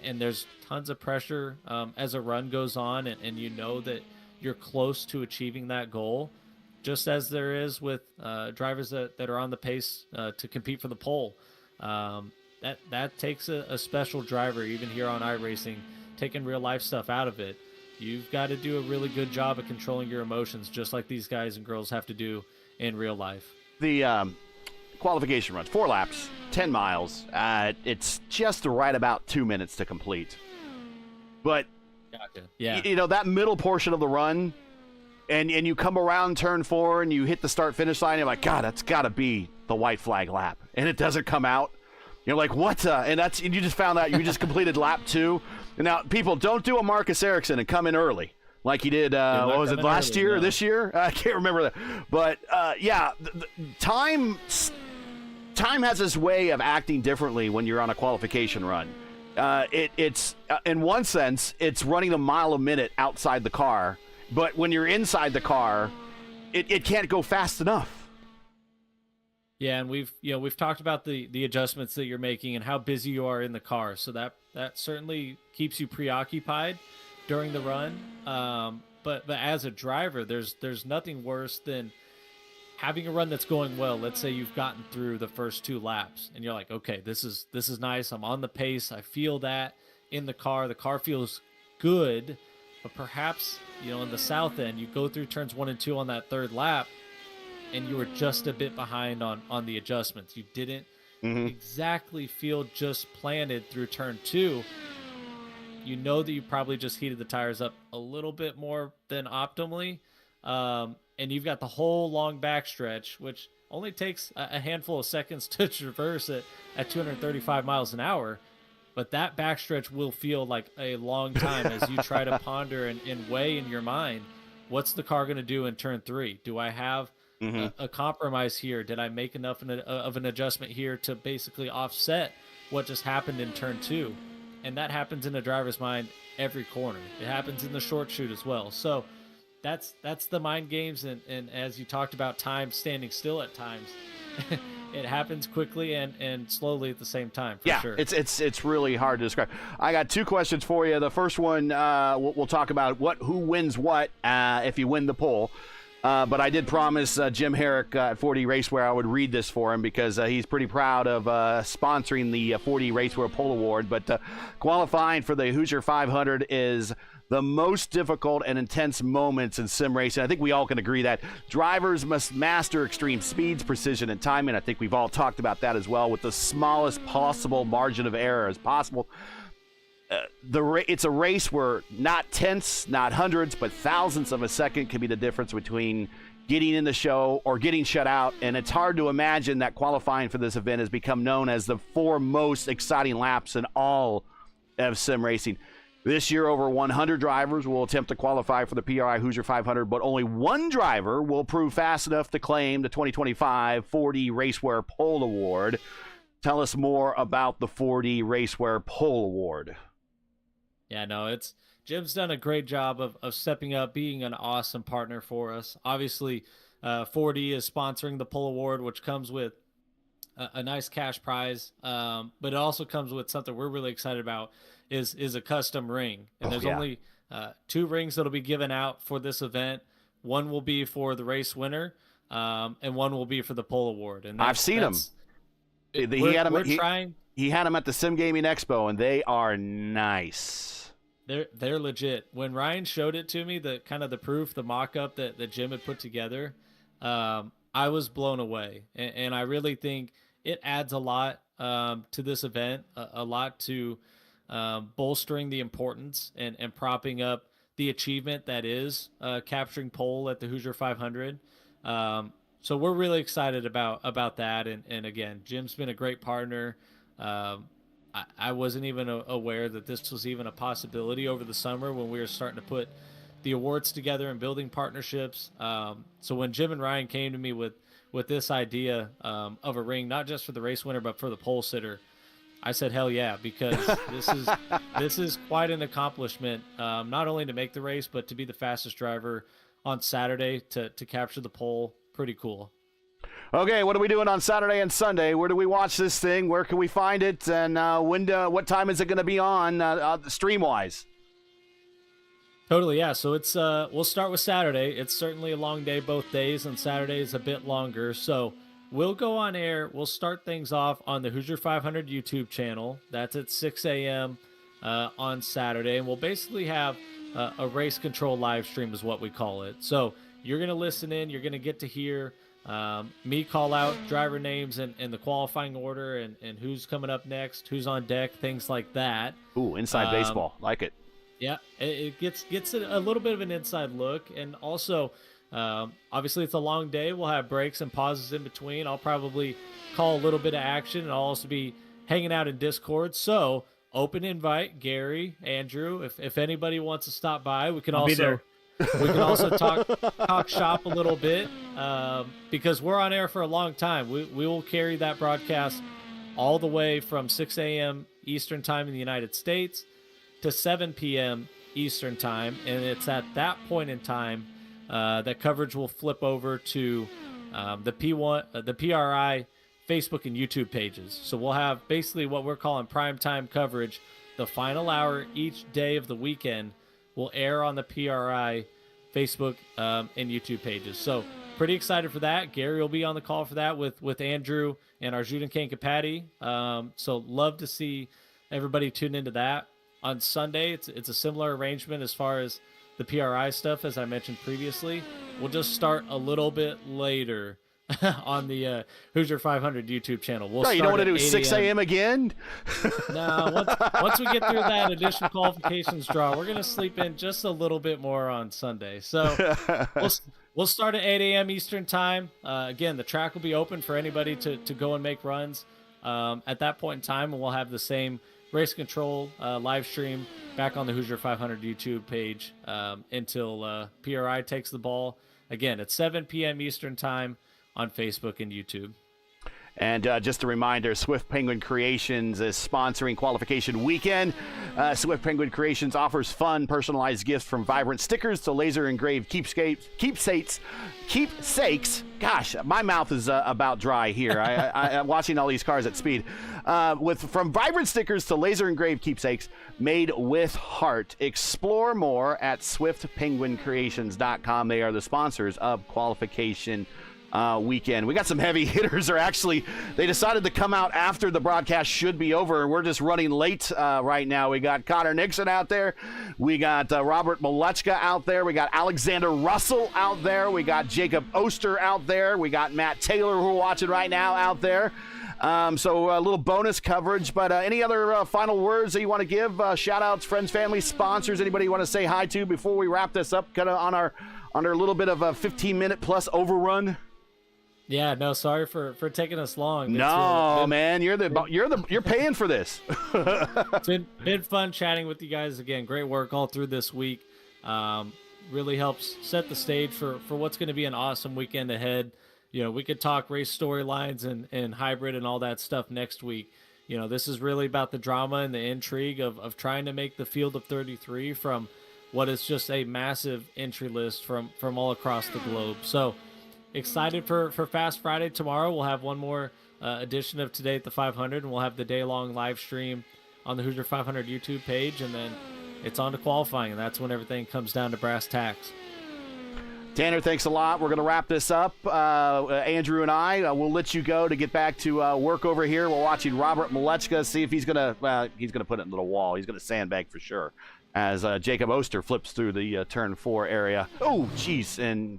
and there's tons of pressure as a run goes on, and you know that you're close to achieving that goal, just as there is with drivers that are on the pace to compete for the pole. That takes a special driver, even here on iRacing, taking real life stuff out of it. You've got to do a really good job of controlling your emotions, just like these guys and girls have to do in real life. The qualification runs, 4 laps, 10 miles. It's just right about 2 minutes to complete. But, yeah, that middle portion of the run, and you come around turn 4 and you hit the start-finish line, you're like, God, that's got to be the white flag lap. And it doesn't come out. You're like, what? And you just found out you just completed lap 2. And now, people, don't do a Marcus Ericsson and come in early like he did, what was it, last year or this year? I can't remember that. But, time has this way of acting differently when you're on a qualification run. It's in one sense, it's running a mile a minute outside the car. But when you're inside the car, it can't go fast enough. Yeah, and we've talked about the adjustments that you're making and how busy you are in the car. So that certainly keeps you preoccupied during the run. But as a driver, there's nothing worse than having a run that's going well. Let's say you've gotten through the first 2 laps and you're like, okay, this is nice. I'm on the pace. I feel that in the car. The car feels good. But perhaps, in the south end, you go through turns 1 and 2 on that 3rd lap, and you were just a bit behind on the adjustments. You didn't exactly feel just planted through turn 2. You know that you probably just heated the tires up a little bit more than optimally. And you've got the whole long backstretch, which only takes a handful of seconds to traverse at 235 miles an hour. But that backstretch will feel like a long time as you try to ponder and weigh in your mind, what's the car going to do in turn 3? Do I have a compromise here? Did I make enough of an adjustment here to basically offset what just happened in turn 2? And that happens in a driver's mind every corner. It happens in the short shoot as well. So that's the mind games. And as you talked about time standing still at times, it happens quickly and slowly at the same time. For sure. It's really hard to describe. I got 2 questions for you. The first one, we'll talk about who wins what if you win the poll. But I did promise Jim Herrick at 4D Racewear I would read this for him because he's pretty proud of sponsoring the 4D Racewear Poll Award. But qualifying for the Hoosier 500 is the most difficult and intense moments in sim racing. I think we all can agree that drivers must master extreme speeds, precision, and timing. I think we've all talked about that as well, with the smallest possible margin of error as possible. It's a race where not tenths, not hundreds, but thousandths of a second can be the difference between getting in the show or getting shut out. And it's hard to imagine that qualifying for this event has become known as the 4 most exciting laps in all of sim racing. This year, over 100 drivers will attempt to qualify for the PRI Hoosier 500, but only 1 driver will prove fast enough to claim the 2025 4D Racewear Poll Award. Tell us more about the 4D Racewear Poll Award. Yeah, no, Jim's done a great job of stepping up, being an awesome partner for us. Obviously, 4D is sponsoring the Poll Award, which comes with a nice cash prize, but it also comes with something we're really excited about is a custom ring. And there's only 2 rings that'll be given out for this event. One will be for the race winner, and one will be for the Poll Award. And I've seen them. He had them at the Sim Gaming Expo, and they are nice. They're legit. When Ryan showed it to me, the kind of the proof, the mock-up that Jim had put together, I was blown away. And I really think it adds a lot to this event, a lot to bolstering the importance and propping up the achievement that is capturing pole at the Hoosier 500. So we're really excited about that. And again, Jim's been a great partner. I wasn't even aware that this was even a possibility over the summer when we were starting to put the awards together and building partnerships. So when Jim and Ryan came to me with this idea of a ring, not just for the race winner, but for the pole sitter, I said, hell yeah, because this is quite an accomplishment, not only to make the race, but to be the fastest driver on Saturday to capture the pole. Pretty cool. Okay, what are we doing on Saturday and Sunday? Where do we watch this thing? Where can we find it? And what time is it going to be on stream-wise? Totally, yeah. So it's we'll start with Saturday. It's certainly a long day both days, and Saturday is a bit longer. So we'll go on air. We'll start things off on the Hoosier 500 YouTube channel. That's at 6 a.m. On Saturday. And we'll basically have a race control live stream is what we call it. So you're going to listen in. You're going to get to hear me call out driver names and the qualifying order and who's coming up next, who's on deck, things like that. Ooh, inside baseball. Like it. Yeah, it gets a little bit of an inside look. And also, obviously, it's a long day. We'll have breaks and pauses in between. I'll probably call a little bit of action, and I'll also be hanging out in Discord. So, open invite, Gary, Andrew. If anybody wants to stop by, we can also talk shop a little bit because we're on air for a long time. We will carry that broadcast all the way from 6 a.m. Eastern time in the United States to 7 p.m. Eastern time, and it's at that point in time that coverage will flip over to the PRI Facebook and YouTube pages. So we'll have basically what we're calling primetime coverage. The final hour each day of the weekend will air on the PRI Facebook and YouTube pages. So pretty excited for that. Gary will be on the call for that with Andrew and our Jude and Kanka Patty. So love to see everybody tune into that. On Sunday, it's a similar arrangement as far as the PRI stuff, as I mentioned previously. We'll just start a little bit later on the Hoosier 500 YouTube channel. No, you don't want to do 6 a.m. again? No, once we get through that additional qualifications draw, we're going to sleep in just a little bit more on Sunday. So we'll start at 8 a.m. Eastern time. Again, the track will be open for anybody to go and make runs at that point in time, and we'll have the same race control live stream back on the Hoosier 500 YouTube page until PRI takes the ball. Again, at 7 p.m. Eastern time on Facebook and YouTube. And just a reminder, Swift Penguin Creations is sponsoring qualification weekend. Swift Penguin Creations offers fun, personalized gifts from vibrant stickers to laser engraved keepsakes. Gosh, my mouth is about dry here. I'm watching all these cars at speed. From vibrant stickers to laser engraved keepsakes made with heart. Explore more at swiftpenguincreations.com. They are the sponsors of qualification weekend. We got some heavy hitters, or actually they decided to come out after the broadcast should be over, and we're just running late right now. We got Connor Nixon out there, we got Robert Malechka out there, we got Alexander Russell out there, we got Jacob Oster out there, we got Matt Taylor, who we're watching right now, out there. So a little bonus coverage, but any other final words that you want to give? Shout outs, friends, family, sponsors, anybody you want to say hi to before we wrap this up, kind of on our little bit of a 15-minute plus overrun? Yeah, no, sorry for taking us long. Man, you're paying for this. It's been fun chatting with you guys again. Great work all through this week. Really helps set the stage for what's going to be an awesome weekend ahead. You know, we could talk race storylines and hybrid and all that stuff next week. You know, this is really about the drama and the intrigue of trying to make the field of 33 from what is just a massive entry list from all across the globe. So excited for Fast Friday tomorrow. We'll have one more edition of Today at the 500, and we'll have the day-long live stream on the Hoosier 500 YouTube page, and then it's on to qualifying, and that's when everything comes down to brass tacks. Tanner, thanks a lot. We're going to wrap this up. Andrew and I will let you go to get back to work over here. We're watching Robert Malechka, see if he's going to put it into the wall. He's going to sandbag for sure as Jacob Oster flips through the turn 4 area. Oh, jeez, and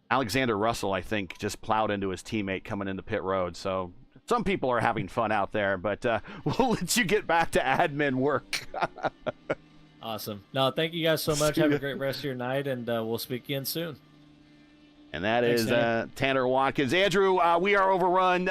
Alexander Russell, I think, just plowed into his teammate coming into pit road. So some people are having fun out there, but we'll let you get back to admin work. Awesome. No, thank you guys so much. Have a great rest of your night, and we'll speak again soon. And that is Tanner Watkins. Andrew, we are overrun.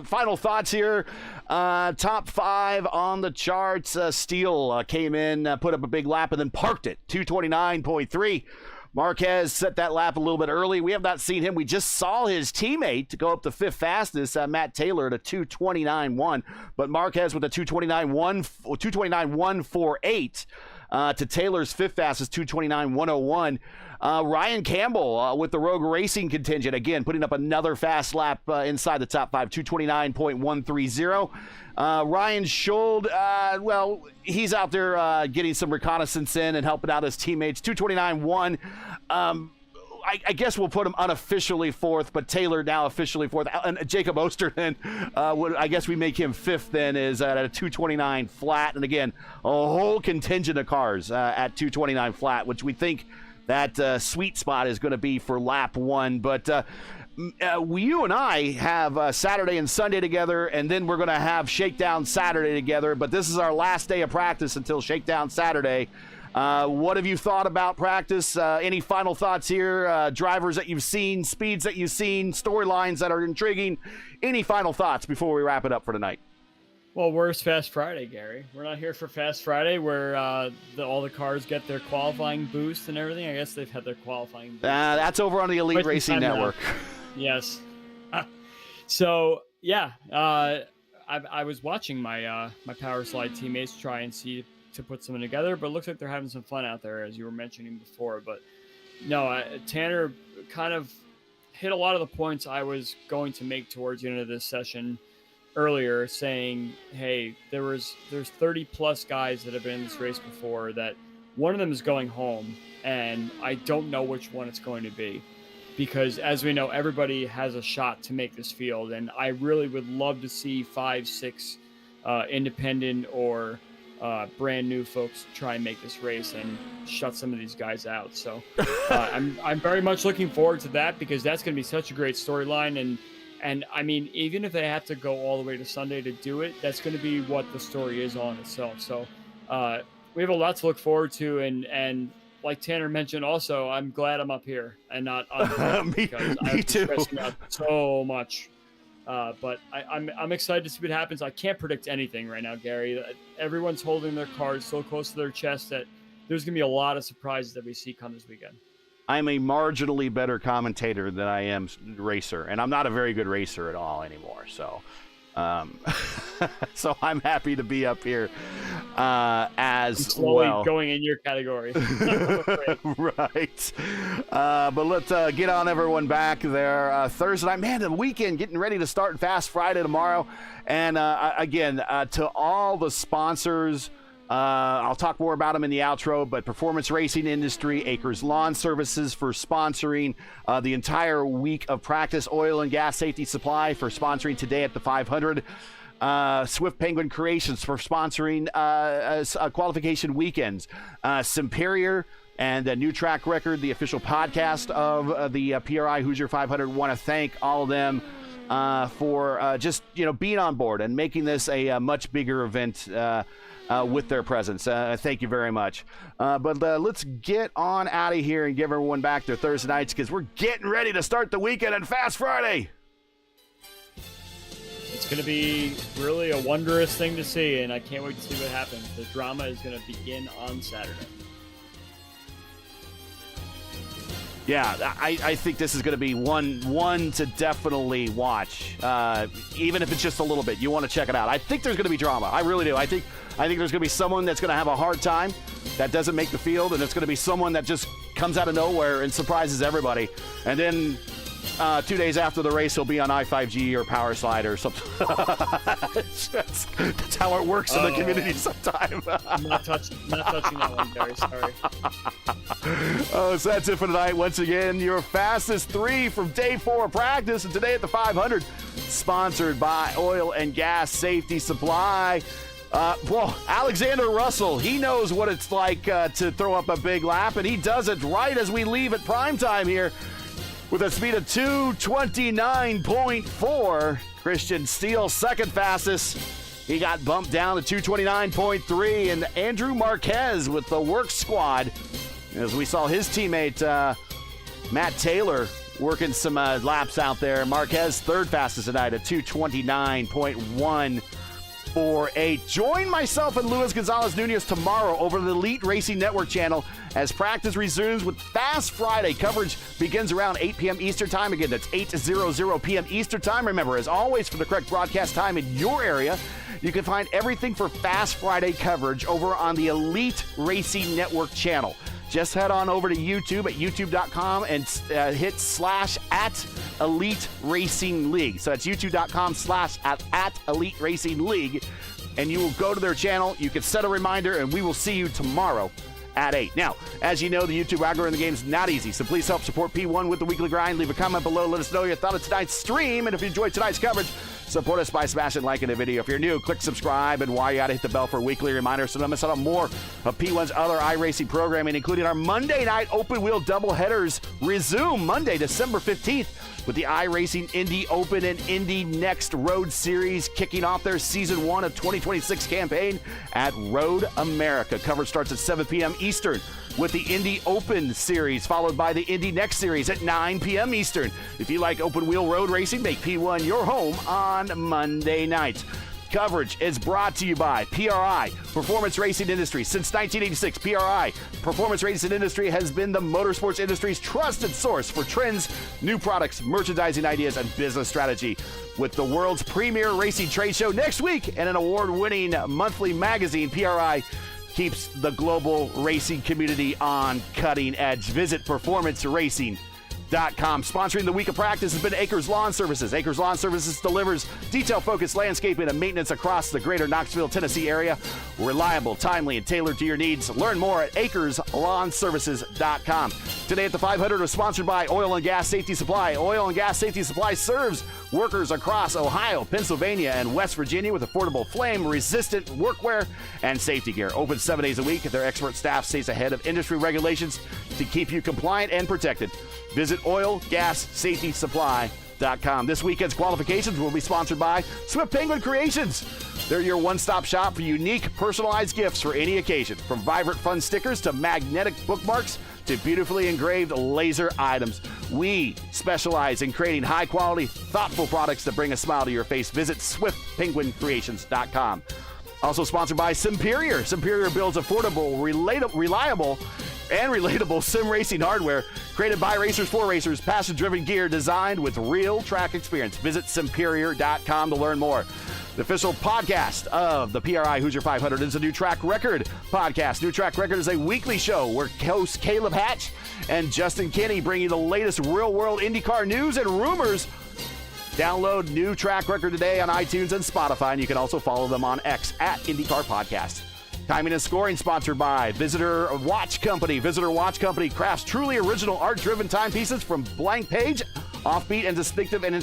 Final thoughts here. Top 5 on the charts. Steele came in, put up a big lap, and then parked it. 229.3. Marquez set that lap a little bit early. We have not seen him. We just saw his teammate to go up the 5th fastest, Matt Taylor, at a 229.1. But Marquez with a 229.148 to Taylor's 5th fastest, 229.101. Ryan Campbell with the Rogue Racing contingent, again, putting up another fast lap inside the top 5, 229.130. Ryan Schuld, well, he's out there getting some reconnaissance in and helping out his teammates. 229.1. I guess we'll put him unofficially fourth, but Taylor now officially fourth. And Jacob Osterman, I guess we make him fifth then, is at a 229 flat. And again, a whole contingent of cars at 229 flat, which we think that sweet spot is going to be for lap one. But you and I have Saturday and Sunday together, and then we're going to have Shakedown Saturday together. But this is our last day of practice until Shakedown Saturday. What have you thought about practice? Any final thoughts here? Drivers that you've seen, speeds that you've seen, storylines that are intriguing. Any final thoughts before we wrap it up for tonight? Well, where's Fast Friday, Gary? We're not here for Fast Friday where all the cars get their qualifying boost and everything. I guess they've had their qualifying boost. That's over on the Elite Racing Network. Yes. So, yeah, I was watching my Power Slide teammates try and see to put something together, but it looks like they're having some fun out there, as you were mentioning before. But no, Tanner kind of hit a lot of the points I was going to make towards the end of this session earlier, saying, hey, there's 30 plus guys that have been in this race before, that one of them is going home, and I don't know which one it's going to be, because as we know, everybody has a shot to make this field, and I really would love to see 5, 6 independent or brand new folks try and make this race and shut some of these guys out. So I'm very much looking forward to that, because that's going to be such a great storyline. And I mean, even if they have to go all the way to Sunday to do it, that's going to be what the story is on itself. So we have a lot to look forward to. And like Tanner mentioned, also, I'm glad I'm up here and not on because I'm stressing out so much. But I'm excited to see what happens. I can't predict anything right now, Gary. Everyone's holding their cards so close to their chest that there's going to be a lot of surprises that we see come this weekend. I'm a marginally better commentator than I am racer, and I'm not a very good racer at all anymore. So, so I'm happy to be up here as well. Going in your category. Right. But let's get on everyone back there. Thursday night, man, the weekend getting ready to start. Fast Friday tomorrow. And again, to all the sponsors, I'll talk more about them in the outro, but Performance Racing Industry, Acres Lawn Services for sponsoring the entire week of practice, Oil and Gas Safety Supply for sponsoring today at the 500, Swift Penguin Creations for sponsoring qualification weekends, Superior and New Track Record, the official podcast of the PRI Hoosier 500. Want to thank all of them for just being on board and making this a much bigger event with their presence. Thank you very much. But let's get on out of here and give everyone back their Thursday nights, because we're getting ready to start the weekend on Fast Friday. It's going to be really a wondrous thing to see, and I can't wait to see what happens. The drama is going to begin on Saturday. Yeah, I think this is going to be one to definitely watch, even if it's just a little bit. You want to check it out. I think there's going to be drama. I really do. I think there's going to be someone that's going to have a hard time that doesn't make the field, and it's going to be someone that just comes out of nowhere and surprises everybody. And then 2 days after the race, he'll be on I-5G or Power Slide or something. That's how it works in the community sometimes. I'm not touching that one, Gary. Sorry. So that's it for tonight. Once again, your fastest 3 from day 4 of practice, and today at the 500, sponsored by Oil and Gas Safety Supply. Well, Alexander Russell, he knows what it's like to throw up a big lap, and he does it right as we leave at prime time here with a speed of 229.4. Christian Steele, second fastest. He got bumped down to 229.3, and Andrew Marquez with the work squad, as we saw his teammate Matt Taylor working some laps out there. Marquez third fastest tonight at 229.148. Join myself and Luis Gonzalez Nunez tomorrow over the Elite Racing Network channel as practice resumes with Fast Friday. Coverage begins around 8 p.m. Eastern Time. Again, that's 8:00 p.m. Eastern Time. Remember, as always, for the correct broadcast time in your area, you can find everything for Fast Friday coverage over on the Elite Racing Network channel. Just head on over to YouTube at youtube.com and hit /@Elite Racing League. So that's youtube.com/@Elite Racing League. And you will go to their channel. You can set a reminder, and we will see you tomorrow at 8. Now, as you know, the YouTube algorithm of the game is not easy, so please help support P1 with the weekly grind. Leave a comment below. Let us know your thought of tonight's stream. And if you enjoyed tonight's coverage, support us by smashing like in the video. If you're new, click subscribe, and while you're at it, hit the bell for weekly reminders so don't miss out on more of P1's other iRacing programming, including our Monday night open wheel doubleheaders resume Monday, December 15th, with the iRacing Indy Open and Indy Next Road Series kicking off their Season 1 of 2026 campaign at Road America. Coverage starts at 7 p.m. Eastern with the Indy Open Series, followed by the Indy Next Series at 9 p.m. Eastern. If you like open wheel road racing, make P1 your home on Monday nights. Coverage is brought to you by PRI, Performance Racing Industry. Since 1986, PRI, Performance Racing Industry, has been the motorsports industry's trusted source for trends, new products, merchandising ideas, and business strategy. With the world's premier racing trade show next week and an award-winning monthly magazine, PRI keeps the global racing community on cutting edge. Visit performanceracing.com. Sponsoring the week of practice has been Acres Lawn Services. Acres Lawn Services delivers detail-focused landscaping and maintenance across the greater Knoxville, Tennessee area. Reliable, timely, and tailored to your needs. Learn more at acreslawnservices.com. Today at the 500 was sponsored by Oil and Gas Safety Supply. Oil and Gas Safety Supply serves workers across Ohio, Pennsylvania, and West Virginia with affordable flame-resistant workwear and safety gear. Open 7 days a week. Their expert staff stays ahead of industry regulations to keep you compliant and protected. Visit oilgassafetysupply.com. This weekend's qualifications will be sponsored by Swift Penguin Creations. They're your one-stop shop for unique, personalized gifts for any occasion. From vibrant fun stickers to magnetic bookmarks to beautifully engraved laser items. We specialize in creating high-quality, thoughtful products that bring a smile to your face. Visit swiftpenguincreations.com. Also sponsored by Superior. Superior builds affordable, reliable, and relatable sim racing hardware created by racers for racers, passion-driven gear designed with real track experience. Visit superior.com to learn more. The official podcast of the PRI Hoosier 500 is a New Track Record podcast. New Track Record is a weekly show where hosts Caleb Hatch and Justin Kinney bring you the latest real-world IndyCar news and rumors. Download New Track Record today on iTunes and Spotify, and you can also follow them on X at IndyCar Podcast. Timing and scoring sponsored by Visitor Watch Company. Visitor Watch Company crafts truly original art-driven timepieces from blank page, offbeat and distinctive and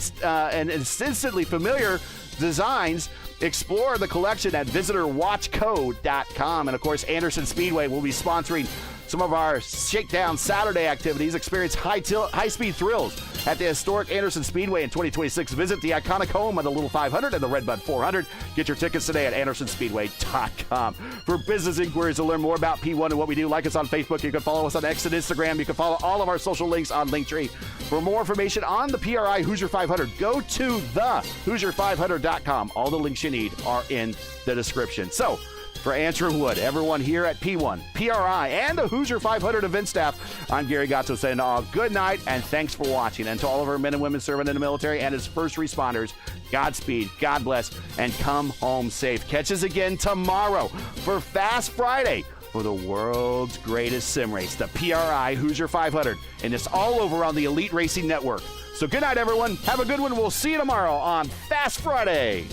instantly familiar designs. Explore the collection at visitorwatchco.com. And of course, Anderson Speedway will be sponsoring some of our Shakedown Saturday activities. Experience high-speed thrills at the historic Anderson Speedway in 2026. Visit the iconic home of the Little 500 and the Redbud 400. Get your tickets today at andersonspeedway.com. For business inquiries to learn more about P1 and what we do, like us on Facebook. You can follow us on X and Instagram. You can follow all of our social links on Linktree. For more information on the PRI Hoosier 500, go to thehoosier500.com. All the links you need are in the description. So, for Andrew Wood, everyone here at P1, PRI, and the Hoosier 500 event staff, I'm Gary Gatto saying all good night and thanks for watching. And to all of our men and women serving in the military and as first responders, Godspeed, God bless, and come home safe. Catch us again tomorrow for Fast Friday for the world's greatest sim race, the PRI Hoosier 500. And it's all over on the Elite Racing Network. So good night, everyone. Have a good one. We'll see you tomorrow on Fast Friday.